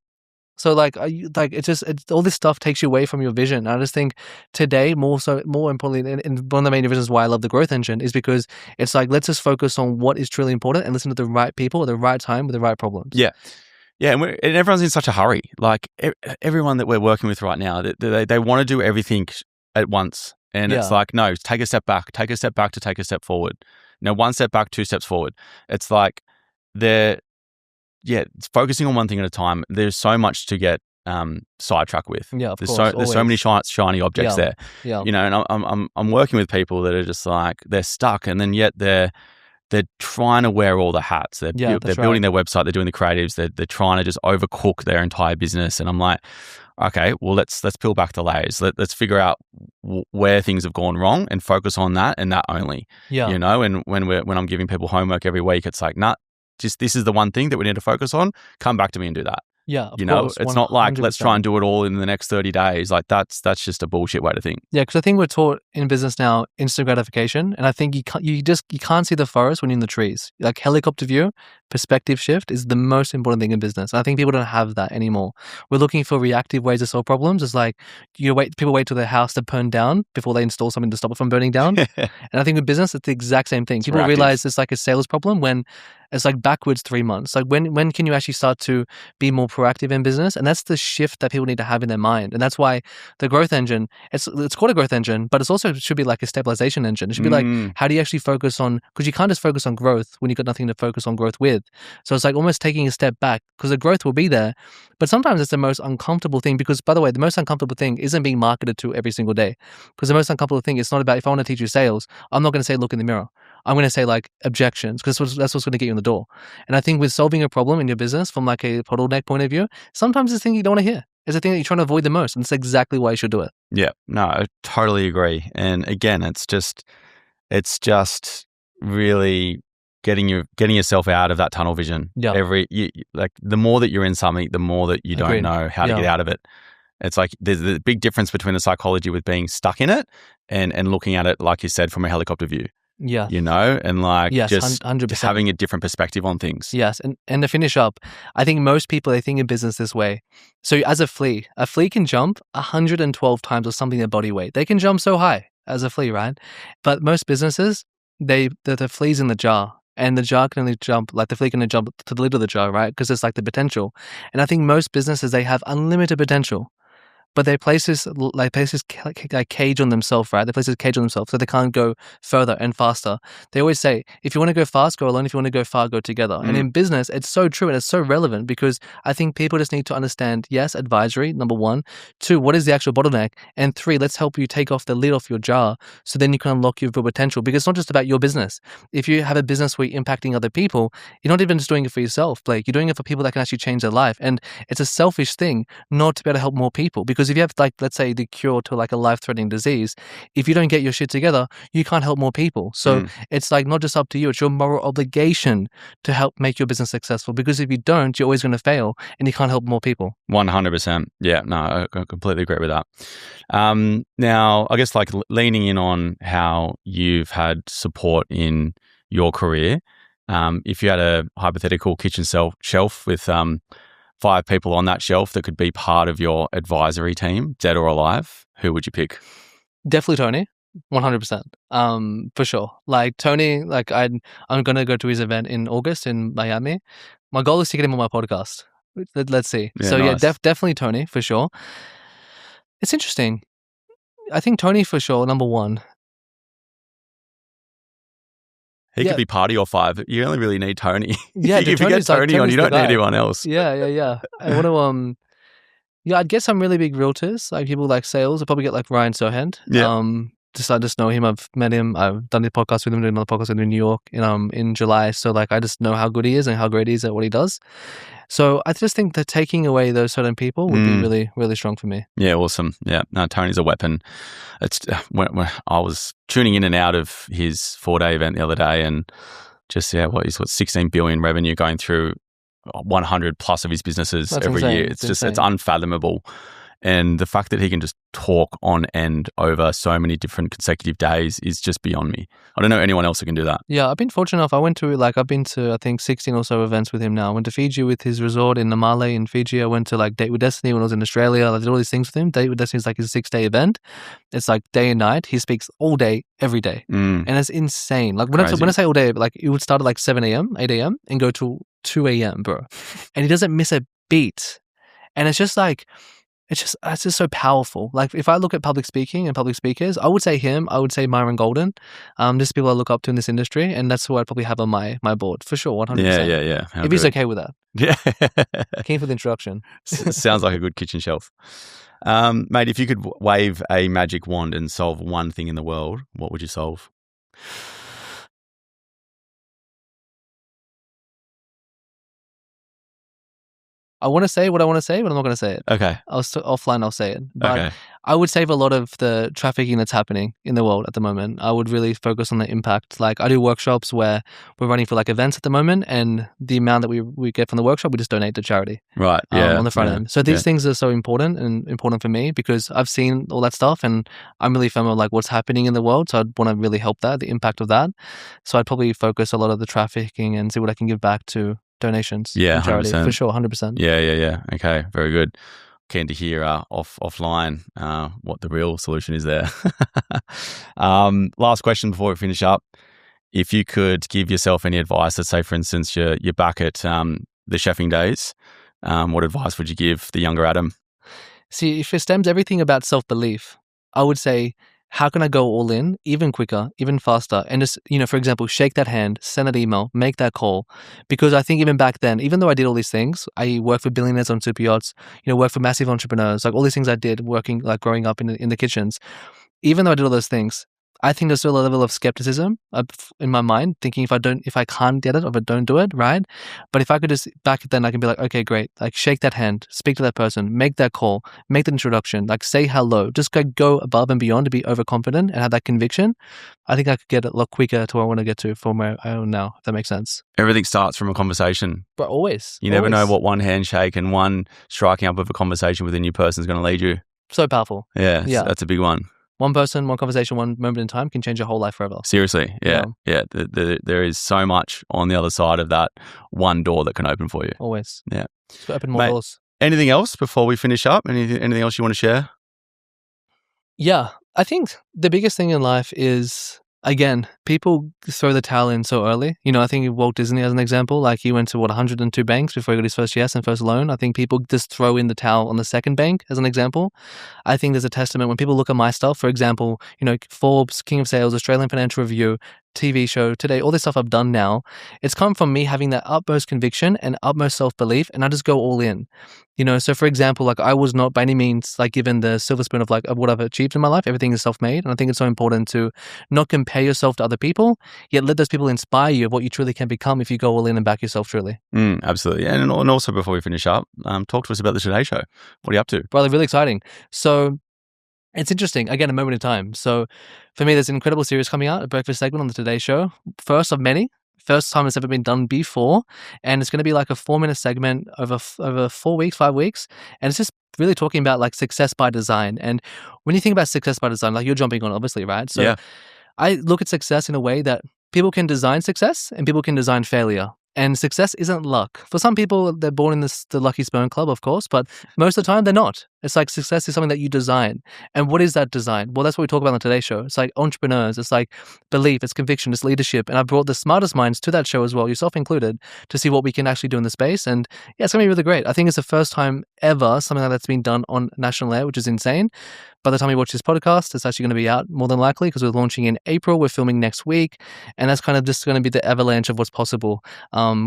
So it's all this stuff takes you away from your vision. And I just think today, more importantly, and one of the main reasons why I love the growth engine is because it's like, let's just focus on what is truly important and listen to the right people at the right time with the right problems. Yeah. Yeah, and everyone's in such a hurry. Like everyone that we're working with right now, they want to do everything at once. And it's like, no, take a step back to take a step forward. One step back, 2 steps forward. It's like it's focusing on one thing at a time. There's so much to get sidetracked with. Yeah, of there's course. There's so many shiny objects there. Yeah. And I'm working with people that are just like, they're stuck, and then yet they're trying to wear all the hats. They're building their website. They're doing the creatives. They're trying to just overcook their entire business. And I'm like, okay, well let's peel back the layers. Let's figure out where things have gone wrong and focus on that and that only. Yeah. And when I'm giving people homework every week, it's like, nah. Just this is the one thing that we need to focus on. Come back to me and do that. Yeah, of You know, course, it's not like let's try 100%. and do it all in the next 30 days. Like that's just a bullshit way to think. Yeah, because I think we're taught in business now instant gratification, and I think you can't see the forest when you're in the trees. Like helicopter view, perspective shift is the most important thing in business. And I think people don't have that anymore. We're looking for reactive ways to solve problems. It's like people wait till their house to burn down before they install something to stop it from burning down. And I think with business, it's the exact same thing. It's People reactive. realize it's like a sales problem when it's like backwards 3 months. Like when can you actually start to be more proactive in business? And that's the shift that people need to have in their mind. And that's why the growth engine, it's called a growth engine, but it should be like a stabilization engine. It should be like, how do you actually focus on, because you can't just focus on growth when you've got nothing to focus on growth with. So it's like almost taking a step back, because the growth will be there, but sometimes it's the most uncomfortable thing, because by the way, the most uncomfortable thing isn't being marketed to every single day, because the most uncomfortable thing, it's not about, if I want to teach you sales, I'm not going to say look in the mirror. I'm going to say like objections, because that's what's going to get you in the door. And I think with solving a problem in your business from like a bottleneck point of view, sometimes it's the thing you don't want to hear. It's the thing that you're trying to avoid the most. And it's exactly why you should do it. Yeah, no, I totally agree. And again, it's just really getting yourself out of that tunnel vision. Yeah. Like the more that you're in something, the more that you don't know how to get out of it. It's like there's a big difference between the psychology with being stuck in it and looking at it, like you said, from a helicopter view. Yeah. You know, and like just 100%. having a different perspective on things. Yes. And to finish up, I think most people, they think in business this way. So as a flea can jump 112 times or something their body weight. They can jump so high as a flea, right? But most businesses, the flea's in the jar. And the jar can only jump, like the flea can only jump to the lid of the jar, right? Because it's like the potential. And I think most businesses, they have unlimited potential. But they place this cage on themselves, right? They place this cage on themselves so they can't go further and faster. They always say, if you want to go fast, go alone. If you want to go far, go together. And in business, it's so true and it's so relevant, because I think people just need to understand, yes, advisory, number 1. 2, what is the actual bottleneck? And 3, let's help you take off the lid off your jar so then you can unlock your full potential, because it's not just about your business. If you have a business where you're impacting other people, you're not even just doing it for yourself, Blake. You're doing it for people that can actually change their life. And it's a selfish thing not to be able to help more people, because if you have, like, let's say the cure to like a life-threatening disease, if you don't get your shit together, you can't help more people. So it's like not just up to you, it's your moral obligation to help make your business successful, because if you don't, you're always going to fail and you can't help more people. 100%. Yeah, no, I completely agree with that. Now, I guess like leaning in on how you've had support in your career, if you had a hypothetical kitchen shelf with 5 people on that shelf that could be part of your advisory team, dead or alive, who would you pick? Definitely Tony, 100%. For sure. Like Tony, like I'm gonna go to his event in August in Miami. My goal is to get him on my podcast. Let's see. Yeah, so nice. yeah, definitely Tony for sure. It's interesting. I think Tony for sure, number 1. He could be part of your 5. You only really need Tony. Yeah, if you get Tony on, you don't need anyone else. Yeah. I want to I'd get some really big realtors, like people like sales. I'd probably get like Ryan Sohend. Yeah. I just know him. I've met him. I've done the podcast with him, doing another podcast with him in New York in July. So like I just know how good he is and how great he is at what he does. So I just think that taking away those certain people would be really, really strong for me. Yeah, awesome. Yeah, no, Tony's a weapon. It's when I was tuning in and out of his 4-day event the other day, and just he's got 16 billion revenue going through 100 plus of his businesses every year. It's unfathomable. And the fact that he can just talk on end over so many different consecutive days is just beyond me. I don't know anyone else who can do that. Yeah, I've been fortunate enough. I've been to, I think, 16 or so events with him now. I went to Fiji with his resort in Namale in Fiji. I went to like Date with Destiny when I was in Australia. I did all these things with him. Date with Destiny is like his 6-day event. It's like day and night. He speaks all day, every day. And it's insane. Like when I say all day, like it would start at like 7 a.m., 8 a.m. and go to 2 a.m., bro. And he doesn't miss a beat. And it's just like, it's just so powerful. Like if I look at public speaking and public speakers, I would say him. I would say Myron Golden. Just people I look up to in this industry, and that's who I'd probably have on my board for sure. 100%. Yeah. If he's okay with that. Yeah. Keen for the introduction. Sounds like a good kitchen shelf. Mate, if you could wave a magic wand and solve one thing in the world, what would you solve? I want to say what I want to say, but I'm not going to say it. Okay. Offline, I'll say it. But okay. I would save a lot of the trafficking that's happening in the world at the moment. I would really focus on the impact. Like I do workshops where we're running for like events at the moment, and the amount that we get from the workshop, we just donate to charity. Right. Yeah. On the front end. So these things are so important and important for me because I've seen all that stuff and I'm really familiar with like what's happening in the world. So I'd want to really help that, the impact of that. So I'd probably focus a lot of the trafficking and see what I can give back to donations. Yeah, charity 100%. for sure, 100%. Yeah. Okay, very good. Keen to hear offline what the real solution is there. Last question before we finish up. If you could give yourself any advice, let's say, for instance, you're back at the chefing days, what advice would you give the younger Adam? See, if it stems everything about self-belief, I would say, how can I go all in even quicker, even faster? And just, for example, shake that hand, send that email, make that call. Because I think even back then, even though I did all these things, I worked for billionaires on super yachts, worked for massive entrepreneurs, like all these things I did working, like growing up in the kitchens. Even though I did all those things, I think there's still a level of skepticism in my mind, thinking if I can't get it, or if I don't do it, right? But if I could just, back then I can be like, okay, great. Like shake that hand, speak to that person, make that call, make that introduction, like say hello, just go above and beyond to be overconfident and have that conviction. I think I could get a lot quicker to where I want to get to from where I am now, if that makes sense. Everything starts from a conversation. But always. You never know what one handshake and one striking up of a conversation with a new person is going to lead you. So powerful. Yeah. That's a big one. One person, one conversation, one moment in time can change your whole life forever. Seriously, yeah. There is so much on the other side of that one door that can open for you. Always. Yeah. Just open more doors. Anything else before we finish up? Anything else you want to share? Yeah. I think the biggest thing in life is, again, people throw the towel in so early. I think Walt Disney as an example, like he went to 102 banks before he got his first yes and first loan. I think people just throw in the towel on the second bank as an example. I think there's a testament when people look at my stuff, for example, Forbes, King of Sales, Australian Financial Review, TV show today, all this stuff I've done now, it's come from me having that utmost conviction and utmost self-belief, and I just go all in. So for example, like I was not by any means like given the silver spoon of like of what I've achieved in my life. Everything is self-made, and I think it's so important to not compare yourself to other people, yet let those people inspire you of what you truly can become if you go all in and back yourself truly. Absolutely. And also before we finish up, talk to us about the Today Show. What are you up to? Brother, really exciting. So it's interesting. Again, a moment in time. So for me, there's an incredible series coming out, a breakfast segment on the Today Show. First of many. First time it's ever been done before. And it's going to be like a 4-minute segment over 4 weeks, 5 weeks. And it's just really talking about like success by design. And when you think about success by design, like you're jumping on, obviously, right? So I look at success in a way that people can design success and people can design failure. And success isn't luck. For some people, they're born in the lucky sperm club, of course, but most of the time they're not. It's like success is something that you design. And what is that design? Well, that's what we talk about on the Today Show. It's like entrepreneurs, it's like belief, it's conviction, it's leadership. And I brought the smartest minds to that show as well, yourself included, to see what we can actually do in the space. And yeah, it's going to be really great. I think it's the first time ever something like that's been done on national air, which is insane. By the time you watch this podcast, it's actually going to be out more than likely because we're launching in April. We're filming next week. And that's kind of just going to be the avalanche of what's possible,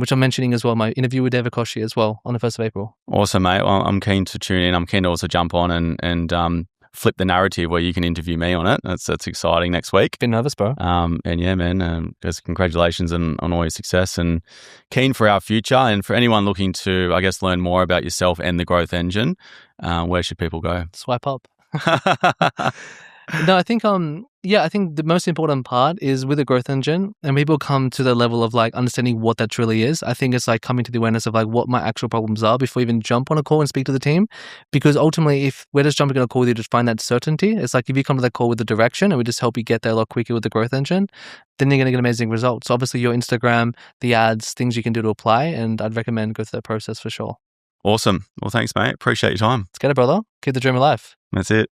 which I'm mentioning as well, my interview with Mccaughey as well on the 1st of April. Awesome, mate. Well, I'm keen to tune in. I'm keen to also jump on and flip the narrative where you can interview me on it. That's exciting next week. Been nervous, bro. And yeah, man, guys, congratulations on all your success and keen for our future. And for anyone looking to, I guess, learn more about yourself and the growth engine, where should people go? Swipe up. No, I think I think the most important part is with the growth engine, and people come to the level of like understanding what that truly is. I think it's like coming to the awareness of like what my actual problems are before we even jump on a call and speak to the team. Because ultimately, if we're just jumping on a call with you to find that certainty, it's like if you come to that call with the direction and we just help you get there a lot quicker with the growth engine, then you're going to get amazing results. So obviously your Instagram, the ads, things you can do to apply, and I'd recommend go through that process for sure. Awesome. Well, thanks, mate. Appreciate your time. Let's get it, brother. Keep the dream alive. That's it.